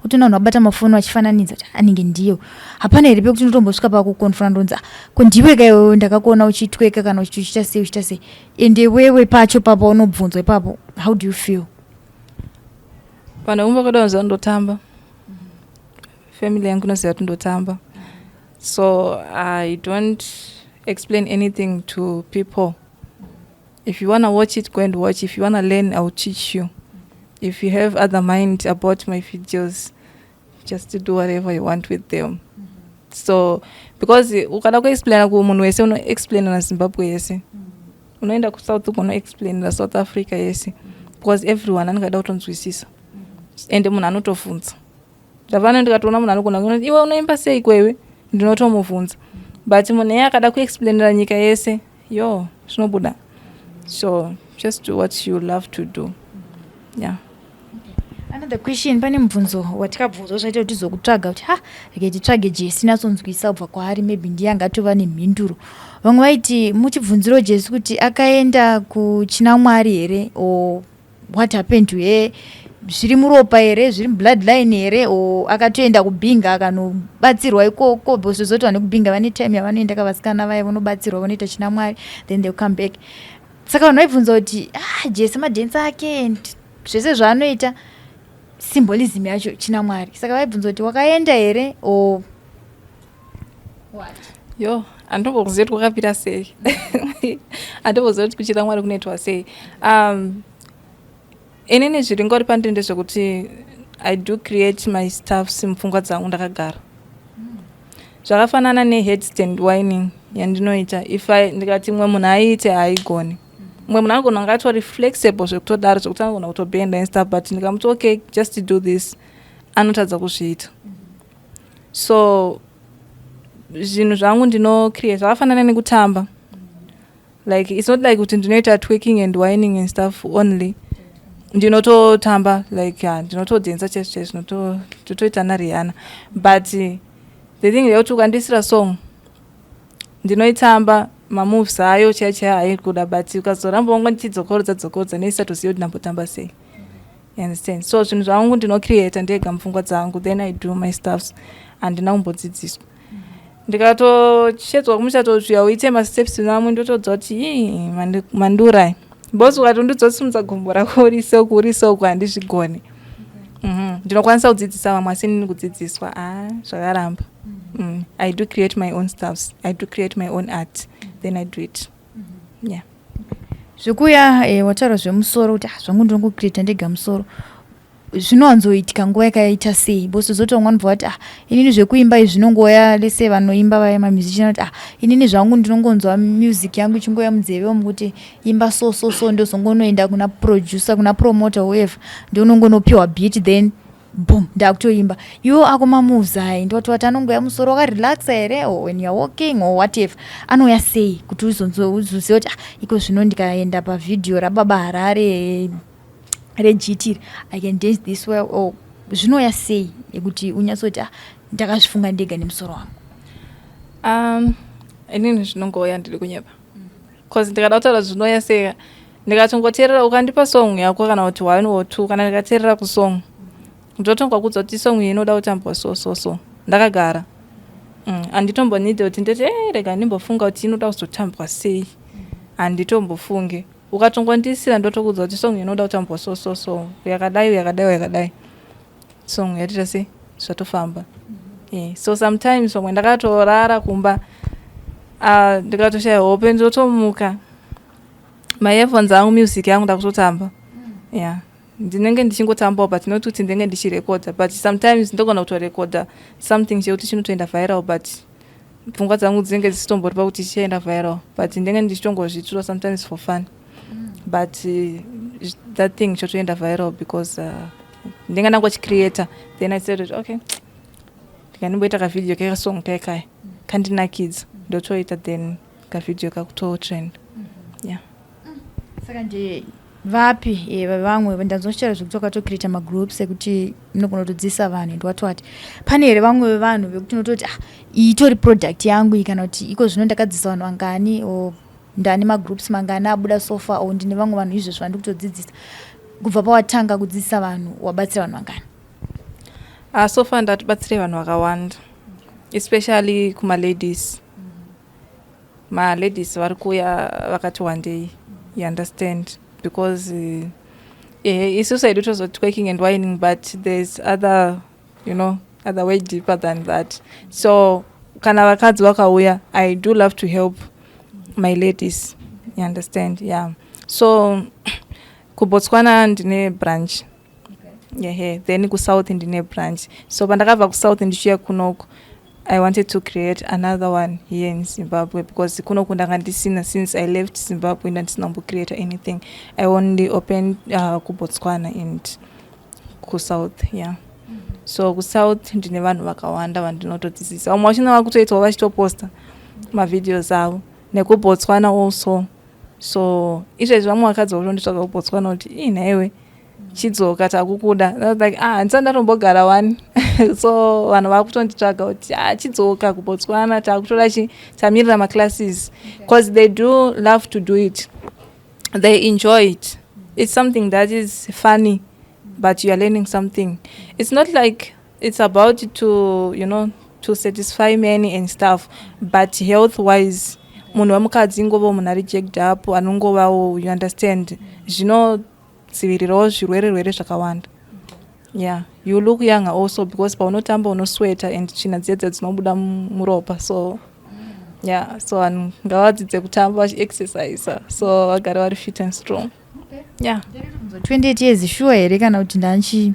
utona vanhu vabata mafoni vachifananidza kuti anenge ndiyo. Hapana here pekuti unotombosvika pakukonfront ndonzi ko ndiwe kaiwe ndakakuona uchitweka kana uchiita sei ende wewe pacho papa unobvunzwa ipapo how do you feel?
Pana umba kudaonza ndotamba. Family yangu inoziva kuti ndotamba. So I don't explain anything to people. If you want to watch it, go and watch. If you want to learn, I will teach you. If you have other mind about my videos, just to do whatever you want with them. So, because ukada kuexplaina kumunhu wese unoexplaina na Zimbabwe yese. Unoenda ku South unoexplaina na South Africa yese. Because everyone anengada kutonzwisisa. Ende munhu anotofunza. Ndavana ndikatoona munhu anogona kuti iwe unoimba sei kwewe? Ndinotomubvunza. But munhu yakada kuexplainira nyika yese, yo, zvinobuda. So, just do what you love to do. Yeah.
Another question, pane mubvunzo watikabvunzwa zvaita kuti tizokutsvaga kuti rege titsvage Jessy natsonzwisa kubva kwaari maybe ndiye angatova nemhinduro. Vamwe vaiti muchibvunziro Jessy kuti akaenda kuchina Mwari here or what happened to her, zviri muropa here, zviri bloodline here or akatoenda kubhinga akanobatsirwa ikoko because zoti vane kubhinga vane time yavanoenda kavasikana vaya vonobatsirwa vonoita china Mwari then they come back. Saka vanhu vaibvunza kuti Jessy madhensi ake zvese zvaanoita symbolism yacho china Mwari. Saka vaibvunza kuti wakaenda here or what?
Yo, andimbokuziva kuti kwakapira sei. Andimbokuziva kuti kuchina Mwari kunoitwa sei. Inini zviri ngori pandinde zvekuti I do create my stuff simupfungwa dzangu ndakagara. Zvakafanana neheadstand whining yandinoita. If ndikati mwe munhu aiite haigoni. Mwe munhu anogona ngatori flexible zvekutodaro zvekuti anogona kutobenda and stuff, but ndikamuti okay, just to do this, anotadza kuzviita. So zvinhu zvangu ndinocreate zvakafanana nekutamba. Like it's not like kuti ndinoita twerking and whining and stuff only. Ndinototamba like ndinotodhensa chese ndinotoita naRihanna. But the thing ndeyekuti ukandisira song ndinoitamba mamoves ayo chaichaya haikuda, but ukazoramba wanga ndichidzokorodza neisatoziva kuti ndambotamba sei. You understand? So zvinhu zvangu ndinocreata ndega mupfungwa dzangu, then I do my stuffs handina kumbodzidziswa. Ndikatochedzwa kumuchatozviya uite masteps namwe ndotodza kuti mandurai. Bosi ukati ndidzosimudza gumbo rako urisoku handizvigoni. Ndinokwanisa kudzidzisa vamwe asi ndini kudzidziswa zvakaramba. I do create my own stuffs. I do create my own art. Then I do it. Yeah.
Zvikuya wataura zvemusoro kuti zvangu ndinongocreata ndega musoro. Zvinowanzoitika nguva yakaita sei? Bosi zoti vamwe vanobva vati inini zvekuimba izvi zvinongoya lese vanoimba vaya mamusician kuti inini zvangu ndinongonzwa music yangu ichingoya munzeve womukuti imba so ndozongonoenda kuna producer kuna promoter whoever ndonongonopiwa beat then boom ndakutoimba. Iwo ako mamoves hai ndoti wati anongoya musoro wakarelaxa here or when you're walking or whatever anoya sei kuti uzoziva kuti iko zvino ndikaenda pavidhio rababa Harare regitiri I can dance this way or zvinoya sei yekuti unyatsoti ndakazvifunga ndega nemusoro wangu?
Inini zvinongoya ndiri kunyepa cause ndikada kutaura zvinoya sei ndikatongoteerera ukandipa song yako kana kuti 1 or 2 kana ndikateerera kusong ndotongwa kudza kuti song iyi inoda kutambwa so ndakagara handitombonide kuti ndoti rega ndimbofunga kuti inoda kuzotambwa sei, handitombofunge. Ukatongondisira ndotokudza kuti song inoda kutambwa so yakadai song yatita sei zvatofamba. So sometimes wamwe ndakatorara kumba ndikatoshaya hope ndotomuka maearphones angu music yangu ndakutotamba ndinenge ndichingotambawo but not kuti ndinenge ndichirekodha, but sometimes ndogona kutorekodha something chekuti chinotoenda viral but pfungwa dzangu dzinenge dzisitombori pakuti chichaenda viral, but ndinenge ndichitongozvitura sometimes for fun but that thing chotoenda viral because ndinenge ndangochicreator. Then I said okay, ndikandimboita kavideo kekasong kaikai kandinakidza ndotoita, then kavideo kakutotrend.
Saka nje vapi vamwe ndazoshara zvekutoka tocreate magroups ekuti munogona kutodzisa vanhu ndwatwati pane here vamwe vanhu vekuti unototi itori product yangu iyi kana kuti iko zvino ndakadzisa vanhu vangani o ndane magroups mangani abuda sofa o ndine vamwe vanhu izvezvo vandikutodzidzisa kubva pawatanga kudzidzisa vanhu wabatsira vanhu vangani?
Sofa ndatibatsira vanhu vakawanda, especially kuma-ladies. Ma-ladies vari kuya vakati one day, you understand, because suicide it was twerking and whining, but there's other way deeper than that. So kana vakadzi vakauya, I do love to help my ladies, you understand. So kuBotswana ndine branch, then kuSouth ndine branch. So pandakabva kuSouth ndichiya kunoko, I wanted to create another one here in Zimbabwe because kunoku ndakandisina since I left Zimbabwe ndandisina create anything. I only opened kuBotswana and kuSouth. So kuSouth ndine vanhu vakawanda vandinotodzidzisa. Vamwe vachina vakutoitawo vachitoposta mavideos avo nekuBotswana also. So izvezvi vamwe vakadzi vakutonditsvaka kuBotswana kuti nhaiwe chidzoka takukuda. I was like handisati ndatombogara one. So vanhu vakutonditsvaga kuti chidzoka kuBotswana takutora tamirira maclasses because they do love to do it, they enjoy it. It's something that is funny but you are learning something. It's not like it's about to to satisfy men and stuff, but health wise munhu wemukadzi ngova munhu ari jacked up anongovawo, you understand, zvinodzivirirawo zvirwere zvakawanda. You look younger also because paunotamba unosweta and tsvina dzedze dzinobuda muropa, so so vanhu ngavadzidze kutamba vachiexercise so vagare vari fit and strong.
28 years sure here kana kuti ndanchi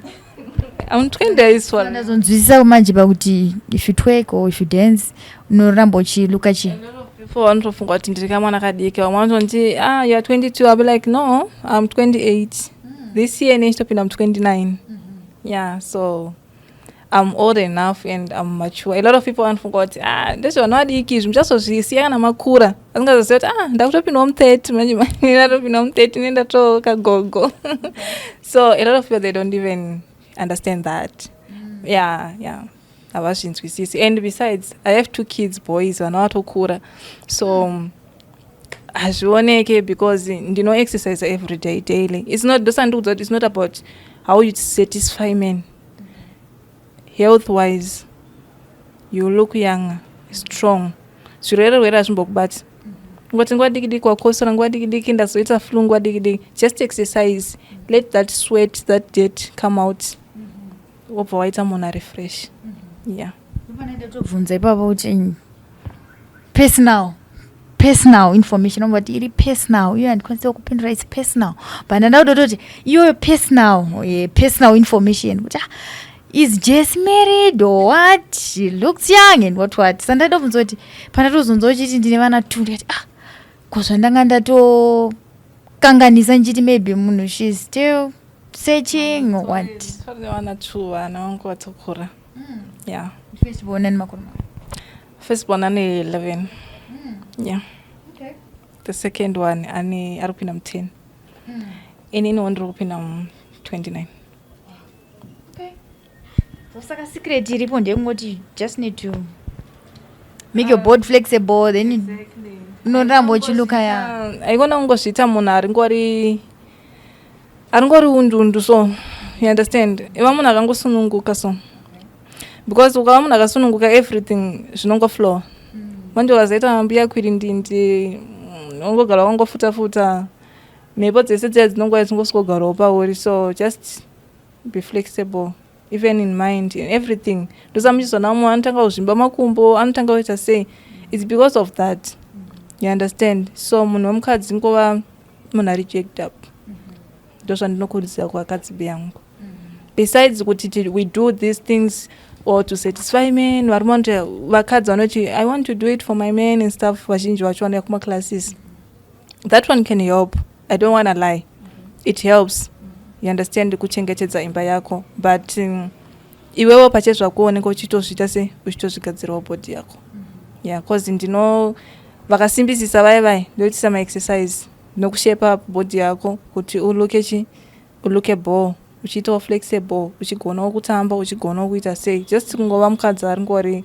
I'm 20 years for
ndazonzwisisa manje pakuti if you twerk or if you dance unoramba uchiluka chi
before vanotofunga kuti ndiri kamwana kadiki, vamwe vanoti you are 22, I'll be like no, I'm 28. This year nechitopinda I'm 29. So I'm old enough and I'm mature. A lot of people vanofunga kuti ndezvo vanhu vadiki izvi muchazozvisiya kana makura, asingazoziva kuti ndakutopindawo mu30 manje ndatopindawo mu30 nendatokagogo. So a lot of people, they don't even understand that. Havazvinzwisisi. And besides, I have 2 kids, boys, vana vatokura, so hazvioneke because ndino exercise every day, daily. It's not about how you satisfy men. Health wise, you look young, strong. Zvirwere hazvimbokubati. Ngoti nguva diki wakosora, nguva diki ndazoita flu, nguva diki. Just exercise, let that sweat, that dirt come out. Wobva waita munhu refresh.
Unofanira kutobvunza ipapo kuti personal information omati iri personal, iyo handikwanisa kupindura it's personal, but ndanda kutototi iyo personal information kuti is Jessy married or what, she looks young and what. Sandada kubvunza kuti pandatozonzwa uchiti ndine vana 2 ndikati kozvandanga ndatokanganisa nchiti maybe munhu she's still searching or what.
Vana 2 vana vangu vatokura.
Firstborn and makuru.
Firstborn ane 11. Okay. The second one ari kupinda mu 10. Inini ndiri kupinda mu 29.
saka secret iripo ndeyekungoti just need to make your board flexible then unoramba uchiluka ya
aikona kungozviita munhu aringori undundu so you understand iva munhu akangosununguka so because ukava munhu akasununguka everything zvinongoflow manje ukazoita mbuya kwirindindi ungogara wangofuta mhepo dzese dziya dzinongova dzingoswogarawo pauri so just be flexible even in mind in everything ndosamuchizona mumwe anotanga kuzvimba makumbo anotanga kuita sei it's because of that you understand so munhu wemukadzi ngova munhu ari jacked up ndozvandinokurudzira kuvakadzi beyangu besides kuti we do these things or to satisfy men varume vanoti vakadzi vanoti I want to do it for my men and stuff vazhinji vacho vanoya kumaclasses that one can help I don't want to lie it helps you understand kuchengetedza imba yako but iwewo pachezvako unenge uchitozviita se uchitozvigadzirawo body yako yeah cause vakasimbisisa vai ndoitisa maexercise nokushepa body yako kuti uluke ball uchiitawo flexible uchigonawo kutamba uchigonawo kuita sei just kungova mukadzi aringori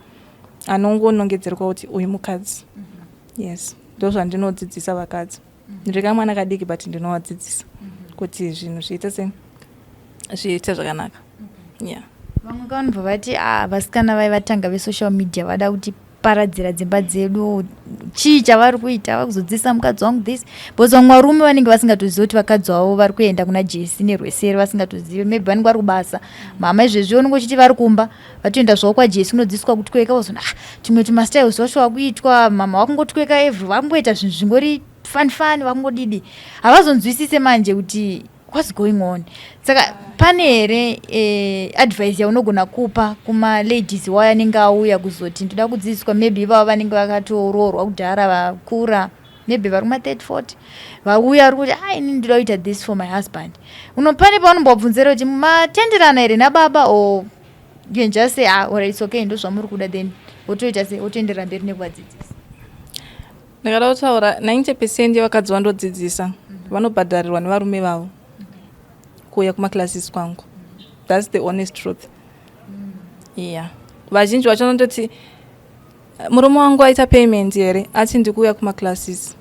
anongonongedzerwa kuti uyu mukadzi yes ndozvandinodzidzisa vakadzi ndiri kamwana kadiki but ndinovadzidzisa kuti zvinhu zviite sei zviite zvakanaka yeah
vamwe vanobva vati vasikana vai vatanga vesocial media vada kuti paradzira dzimba dzedu chii chavari kuita vakuzodzisa mukadzi wangu this because vamwe varume vanenge vasingatozivi kuti vakadzi wavo vari kuenda kuna Jessy nerweseri vasingatozivi maybe vanenge vari kubasa mama izvezvi unenge uchiti vari kumba vatoenda zvavo kwaJessy kunodzidziswa kutweka vazona tumwe tumastyles wacho wakuitwa mama wakungotweka every vakungoita zvinhu zvingori fani vakungodidi havazonzwisise manje kuti what's going on saka pane here advice yaunogona kupa kumaladies waya anenge auya kuzoti ndoda kudzidziswa maybe ivavo vanenge vakatoroorwa kudhara vakura maybe vari kuma30-40 vauya vari kuti ini ndoda kuita this for my husband pane paunombobvunzera kuti matenderana here nababa or you can just say alright it's okay ndo zvamuri kuda then wotoita sei wotoendera mberi nekuvadzidzisa
ndakada kutaura 90% yevakadzi vandodzidzisa vanobhadharirwa nevarume vavo kuuya kumaclasses kwangu that's the honest truth yeah vazhinji vacho vanototi murume wangu aita payment here ati ndikuuya kumaclasses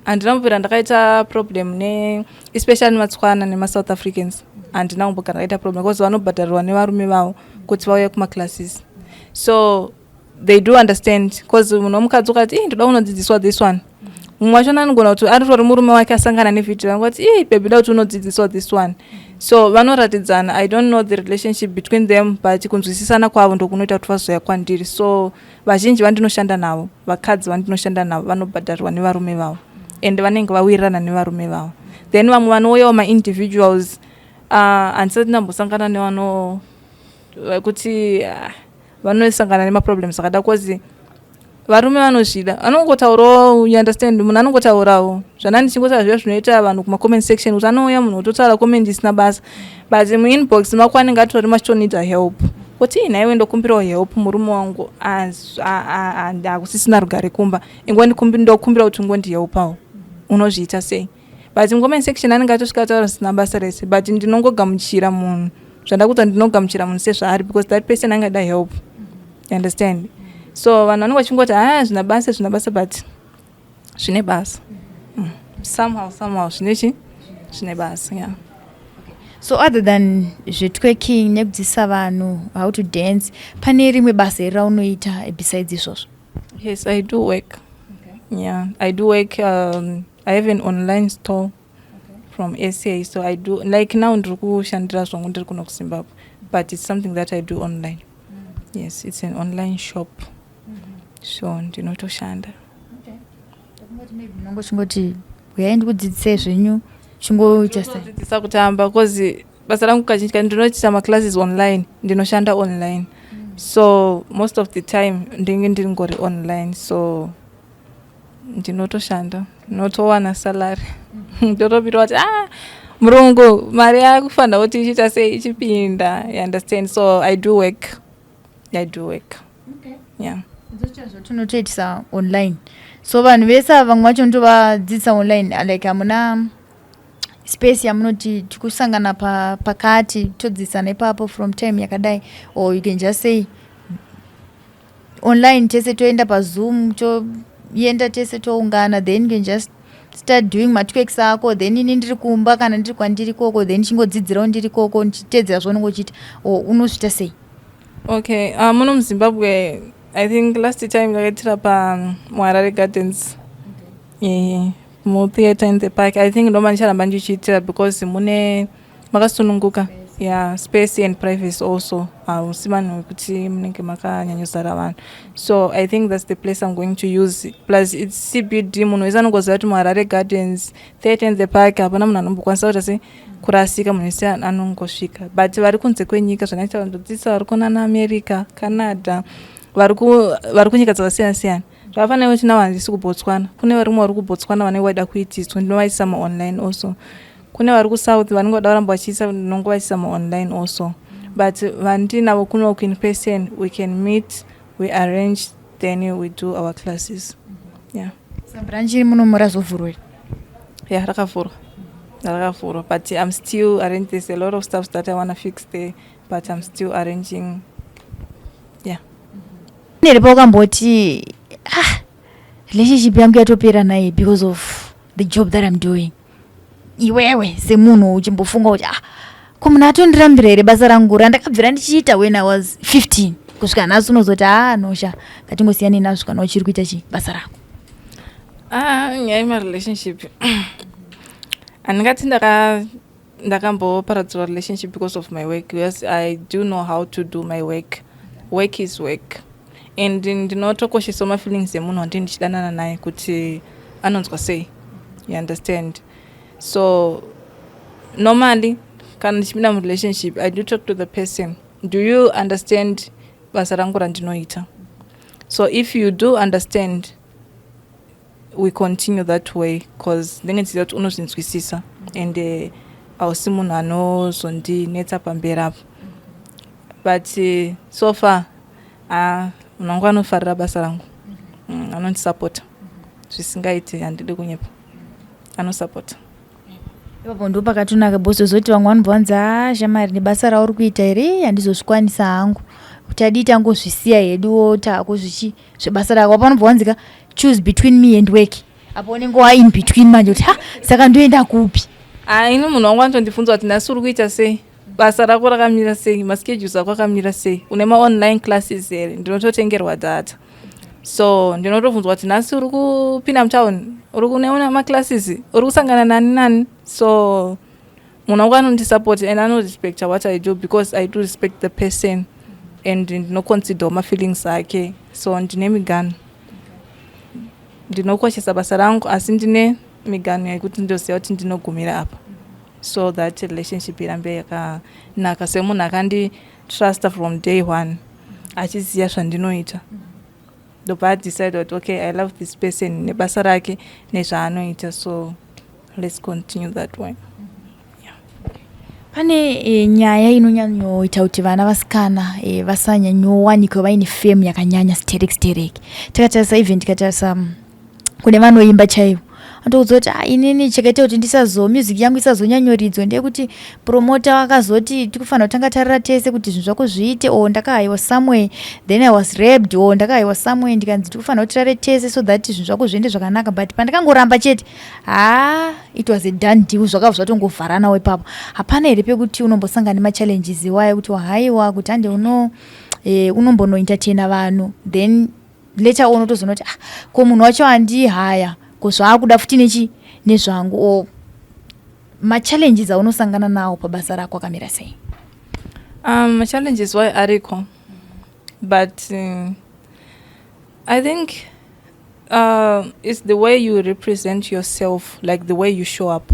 handina kumbira ndakaita problem especially nematswana nemasouth africans handina kumbogara ndakaita problem because vanobhadharirwa nevarume vavo kuti vauye kumaclasses so they do understand because munhu womukadzi ukati ndoda kunodzidziswa this one mumwe wacho anogona kuti aritori murume wake asangana nevhidhio angoti baby da kuti unodzidziswa this one so vanoratidzana I don't know the relationship between them but kunzwisisana kwavo ndokunoita kuti vazoya kwandiri so vazhinji vandinoshanda navo vakadzi vandinoshanda navo vanobhadharirwa nevarume vavo and vanenge vawirirana nevarume vavo then vamwe vanouyawo maindividuals handisati ndambosangana nevano kuti vanosangana nemaproblems akada cause varume vanozvida anongotaurawo you understand munhu anongotaurawo zvana ndichingotaura zviya zvinoita vanhu kumacomment section kuti anouya munhu ototaura comment isina basa but muinbox mako anenge atori machitoneeda help kuti nhaiwe ndokumbirawo help murume wangu hakusisina rugare kumba ndokumbira kuti ngondihelpawo unozviita sei but mucomment section anenge atosvika ataura zvisina basa rese but ndinongogamuchira munhu zvandakuta ndinogamuchira munhu sezvaari because that person angada help you understand so vanhu vanenge vachingoti zvina basa but zvine basa somehow zvine basa yeah.
So other than zvetwerking nekudzidzisa vanhu how to dance pane rimwe basa iri raunoita besides izvozvo?
Yes, I do work. Okay. Yeah, I do work. I have an online store from SA, so I do like now ndiri kushandira zvangu ndiri kuno kuZimbabwe, but it's something that I do online. Yes, it's an online shop. So ndinotoshanda.
Okay. Maybe nongochingoti uyai ndikudzidzise zvenyu chingoita sei?
Ndinodzidzisa kutamba because basa rangu kazhinji ndinochita maclasses online, ndinoshanda online. So most of the time ndinge ngori online, so ndinotoshanda notowana salary. Ndotobira kuti murungu mari yakufanda kuti ichita sei ichipinda, you understand? So I do work. Okay. Yeah.
Ndochazo tunotoitisa online. So vanhu vese vamwe vacho ndovadzidzisa online like hamuna space yamunoti tikusangana pakati todzidzisana ipapo from time yakadai, or you can just say online tese toenda paZoom toenda tese toungana, then you can just start doing matworks ako, then ini ndiri kumba kana ndiri kwandiri koko, then chingodzidzirawo ndiri koko ndichitedzera zvaunenge uchiita, or unosvita sei?
Okay, muno muZimbabwe I think last time ndakaitira paMwarare Gardens, mutheatre in the park. I think ndo ndicharamba ndichiitira because makasununguka, space and privacy also. Si vanhu vekuti munenge makanyanyozara vanhu, so I think that's the place I'm going to use. Plus it's CBD, munhu wese anongoziva kuti Mwarare Gardens, theatre in the park, hapana munhu anombokwanisa kuti ase kurasika, munhu wese anongosvika. But vari kunze kwenyika zvanaita vandodzidza vari kunana America, Canada, vari kunyika dzakasiyana siyana. Zvakafanira kuti navo handisi kuBotswana, kune varimwe vari kuBotswana vanenge vaida kuitiswa, ndinovaisa online also. Kune vari kuSouth vanenge vada kuramba vachiisa, ndinongovaisa online also. But vandinavo kuno in person, we can meet, we arrange, then we do our classes.
Branch muno murazovhurwa?
Rakavhurwa, but I'm still arranging. There's a lot of stuff that I want to fix there, but I'm still arranging.
Neripo wakamboti relationship yangu yatopera naye because of the job that I'm doing. Iwewe semunhu uchimbofunga kuti ko munhu atondirambira here basa rangu randakabvira ndichiita when I was 15 kusvika nhasi unozoti nosha ngatingosiyane nazvo kana uchiri kuita basa rangu?
Nyaya yema-relationship handingati ndakamboparadzirwa relationship because of my work. Yes, I do know how to do my work. Work is work. And ndinotokoshesa mafeelings emunhu wandini ndichidanana naye kuti anonzwa sei, you understand. So normally kana ndichipinda murelationship, I do talk to the person, do you understand basa rangu randinoita? So if you do understand, we continue that way, because ndenge ndiziva kuti unozvinzwisisa and hausi munhu anozondinetsa pamberi apo. But so far munhu wangu anofarira basa rangu, anondisapota zvisingaiti, handidi kunyepa, anosapota.
Ipapo ndo pakatonaka bhozozoti vamwe vanobvanza shamari nebasa rauri kuita here handizozvikwanisa hangu, kuti adii tangozvisiya heduwo tako zvebasa rako. Apa vanobvanzika choose between me and work, apo unenge wa in between manje kuti saka ndoenda kupi?
Ini munhu wangu anotondibvunza kuti nhasi uri kuita sei, basa rako rakamira sei, maschedules ako akamira sei, une ma-online classes here, ndinototengerwa data. So ndinotovunzwa kuti nhasi uri kupinda mutown, uri kuneona maclasses, uri kusangana nani. So munhu wangu anondisupport and anorespect what I do, because I do respect the person and ndinoconsider ma-feelings ake. So ndine migano, ndinokoshesa basa rangu asi ndine migano yekuti ndoziva kuti ndinogumira apa, so that relationship irambe yakanaka. Semunhu akanditrust from day one, achiziva zvandinoita, ndobva adecide kuti okay, I love this person nebasa rake nezvaanoita, so let's continue that way.
Pane nyaya inonyanyoita kuti vana vasikana vasanyanyowanikwa vaine fame yakanyanya stereki. Takatarisa even tikatarisa kune vanoimba chaivo, andoudza kuti inini chakaita kuti music yangu isazonyanyoridzwa ndeyekuti promota vakazoti tikufanira kutanga tarira tese kuti zvinhu zvako zviite, o ndakahayiwa somewhere, then I was raped, o ndakahayiwa somewhere, ndikanzi tikufanira kuti tirare tese so that zvinhu zvako zviende zvakanaka. But pandakangoramba chete it was a done deal, zvakabva zvatongovhara nawo ipapo. Hapana here pekuti unombosangana nemachallenges iwayo kuti wahaiwa kuti hande unombonoentertaina vanhu, then later on unotozoona kuti ko munhu wacho handihaya, ko zvaakuda futi nezvangu, o machallenges aunosangana nawo pabasa rako akamira sei?
Machallenges why ariko, but I think it's the way you represent yourself, like the way you show up.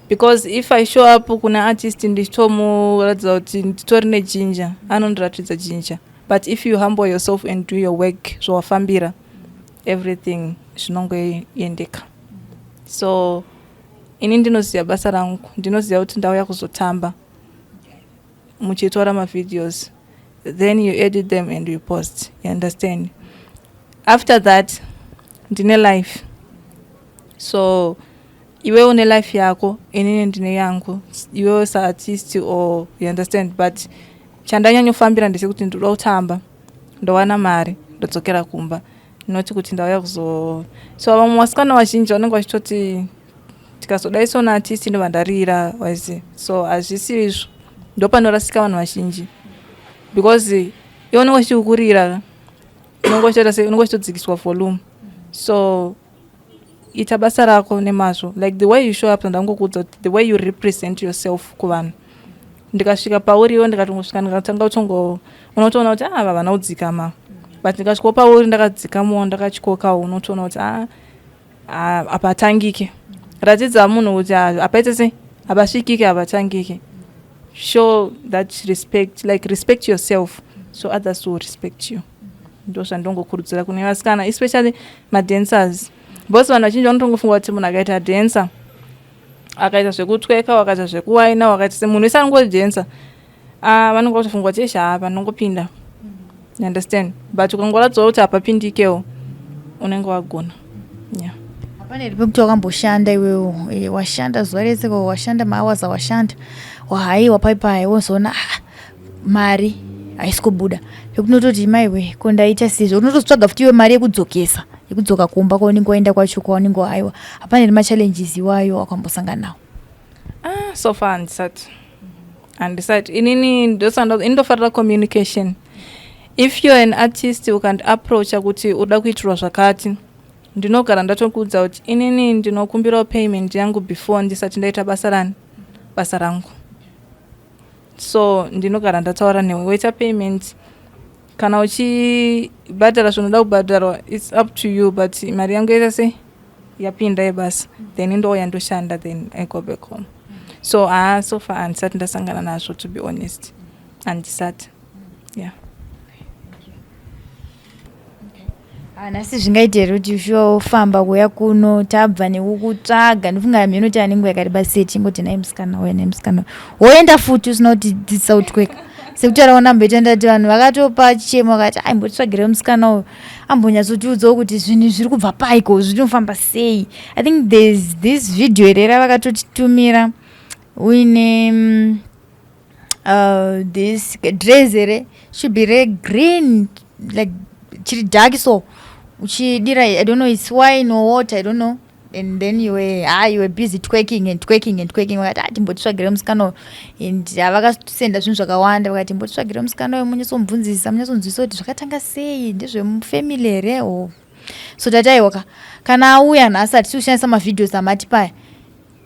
Because if I show up kuna artist ndichitomuratidza kuti nditori nejinja, anondiratidza jinja. But if you humble yourself and do your work zvawafambira, everything zvinongoendeka. So ini ndinoziva basa rangu, ndinoziva kuti ndauya kuzotamba, muchitora ma-videos, then you edit them and you post, you understand. After that, ndine life. So iwe une life yako inini ndine yangu iwe saartist or you understand, but chandanyanyofambira ndechekuti ndoda kutamba ndowana mari ndodzokera kumba, noti kuti ndauya kuzo so vamwe vasikana vazhinji vanenge vachitoti tikazodaisawo naartist ndobva ndarira wazi, so hazvisi izvo, ndopanorasika vanhu vazhinji because iwe unenge uchikukurira unenge uchitodzikiswa volume, so ita basa rako nemazvo, like the way you show up, ndangokudza kuti the way you represent yourself kuvanhu. Ndikasvika pauriwo ndikatongosvika ndikatanga unotoona kuti ava vana udzikama, but ndikasvikawo pauri ndakadzikamowo ndakatyokawo, unotoona kuti apa atangike, ratidza munhu kuti apaite sei apasvikike apatangike. Show that respect, like respect yourself so others will respect you. Ndo zvandongokurudzira kune vasikana, especially madancers, because vanhu vazhinji vanotongofunga kuti munhu akaita dancer akaita zvekutweka wakaita zvekuwaina wakaita semunhu wese anongodhensa vanonga vatofunga kuti esha apa nongopinda, you understand, but ukangoratidzawo kuti hapapindikewo unenge wagona. Yeah.
Hapaneri pekuti wakamboshanda iwewo, washanda zuva rese ko, washanda maawaza washanda wahaiwa paipai wozoona mari haisi kubuda, pekunototi maiwe ko ndaita sizvo, unototsvaga futi iwe mari yekudzokesa, yekudzoka kumba kwaunenge waenda kwacho kwaunenge wahaiwa. Hapaneri machallenges iwayo wakambosangana nawo?
So far handisati inini ndofarira communication. If you're an artist ukand approacha kuti uda kuitirwa zvakati, ndinogara ndatokuudza kuti inini ndinokumbirawo payment yangu before ndisati ndaita basa rangu, so ndinogara ndataura newe waita payment, kana uchibhadhara zvinoda kubhadharwa it's up to you, but mari yangu yaita sei yapinda yebasa, then ndouya ndoshanda, then I go back home. So so far handisati ndasangana nazvo, to be honest, handisati. Yeah.
Nhasi zvingaitira kuti ushofamba kuya kuno tabva nekukutsvaga, ndifunga mhino kuti anenge yakareba seti ngoti nai musikana uya nai musikana woenda futi usina kuti dzidzisa kutweka, sekuti araona mboitenda kuti vanhu vakatopa chichemo vakati ai mbotitsvagire musikana uyu ambonyatsotiudzawo kuti zvinhu zviri kubva paiko zvinofamba sei. I think there's this video rera vakatotitumira uine this dress here should be red green, like chiri dark, so uchidira I don't know it's wine or water I don't know, and then you were busy twerking vakati timbotitsvagire musikana and vakasenda zvinhu zvakawanda vakati timbotitsvagire musikana uyu munyatsomubvunzisa kuti zvakatanga sei, ndezvemufamily here o. So tataiwaka kana auya nhasi hatisi kushandisa mavhidhios amati paya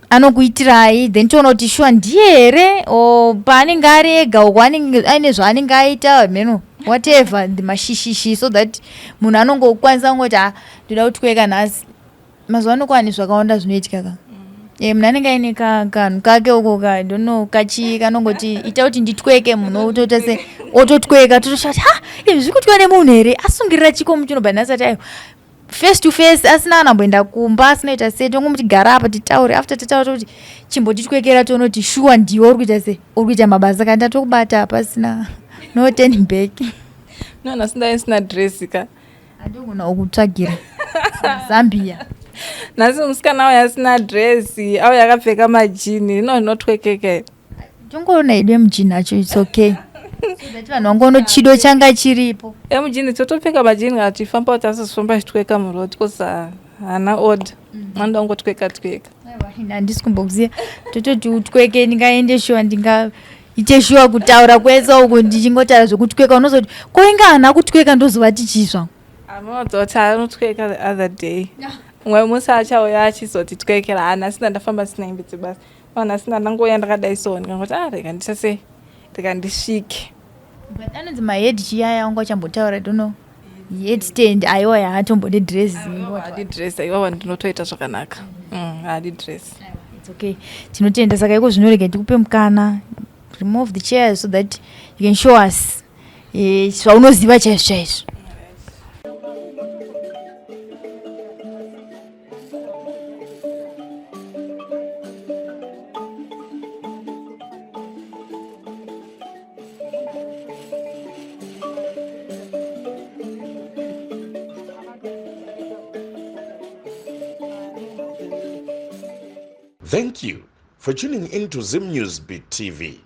anokuitirai, then toona kuti shuwa ndiye here o paanenge ari ega uko aine zvaanenge aita mheno whatever mashishishi, so that munhu anongokwanisa kungoti ndoda kutweka nhasi. Mazuva ano kwani zvakawanda zvinoitika ka munhu anenge aine kanhu kake uko ka dono kanongoti ita kuti nditweke, munhu otoita se ototweka, totoshati izvi zviri kutwa nemunhu here asungirira chikomu chinobva nhasi ati face to face asina anamboenda kumba asinoita se tongomuti gara apa titaure, after tataura kuti chimbotitwekera toona kuti shuwa ndiwe uri kuita se uri kuita mabasa kandi atokubata pasina no turning back.
No, nhasi sina dress ka
andogona kutsvagira Zambia.
Nhasi musikana auya asina dress, auya akapfeka majini, zvinotwekeka.
Tongoona idu emujini acho it's okay. So that vanhu vangoona chido changa chiripo.
Emujini totopfeka majini kana tifamba kuti asizofamba achitweka muroad because hana order. Anoda kungotweka.
Handisi kumbokuziva tototi utweke ndingaende shuwa ndingaite shuwa kutaura kwese uko ndichingotaura zvekutweka, unozoti koinga hana kutweka ndozova tichizva.
Anoudza kuti anotweka the other day. Mwe musi achauya achizotitwekera, nhasi ndafamba sina hembe dzebasa, nhasi ndangoya ndakadai so ndikangoti rega ndisase rega ndisvike.
But anonzi mahead chiyaya wanga uchambotaura I don't know head stand aiwa haatombode dress
hadi dress aiwa ndinotoita zvakanaka. Hadi dress.
It's okay. Tinotenda saka iko zvinorega ndikupe mukana, remove the chairs so that you can show us zvaunoziva chaizvo.
Thank you for tuning in to Zim News Beat TV.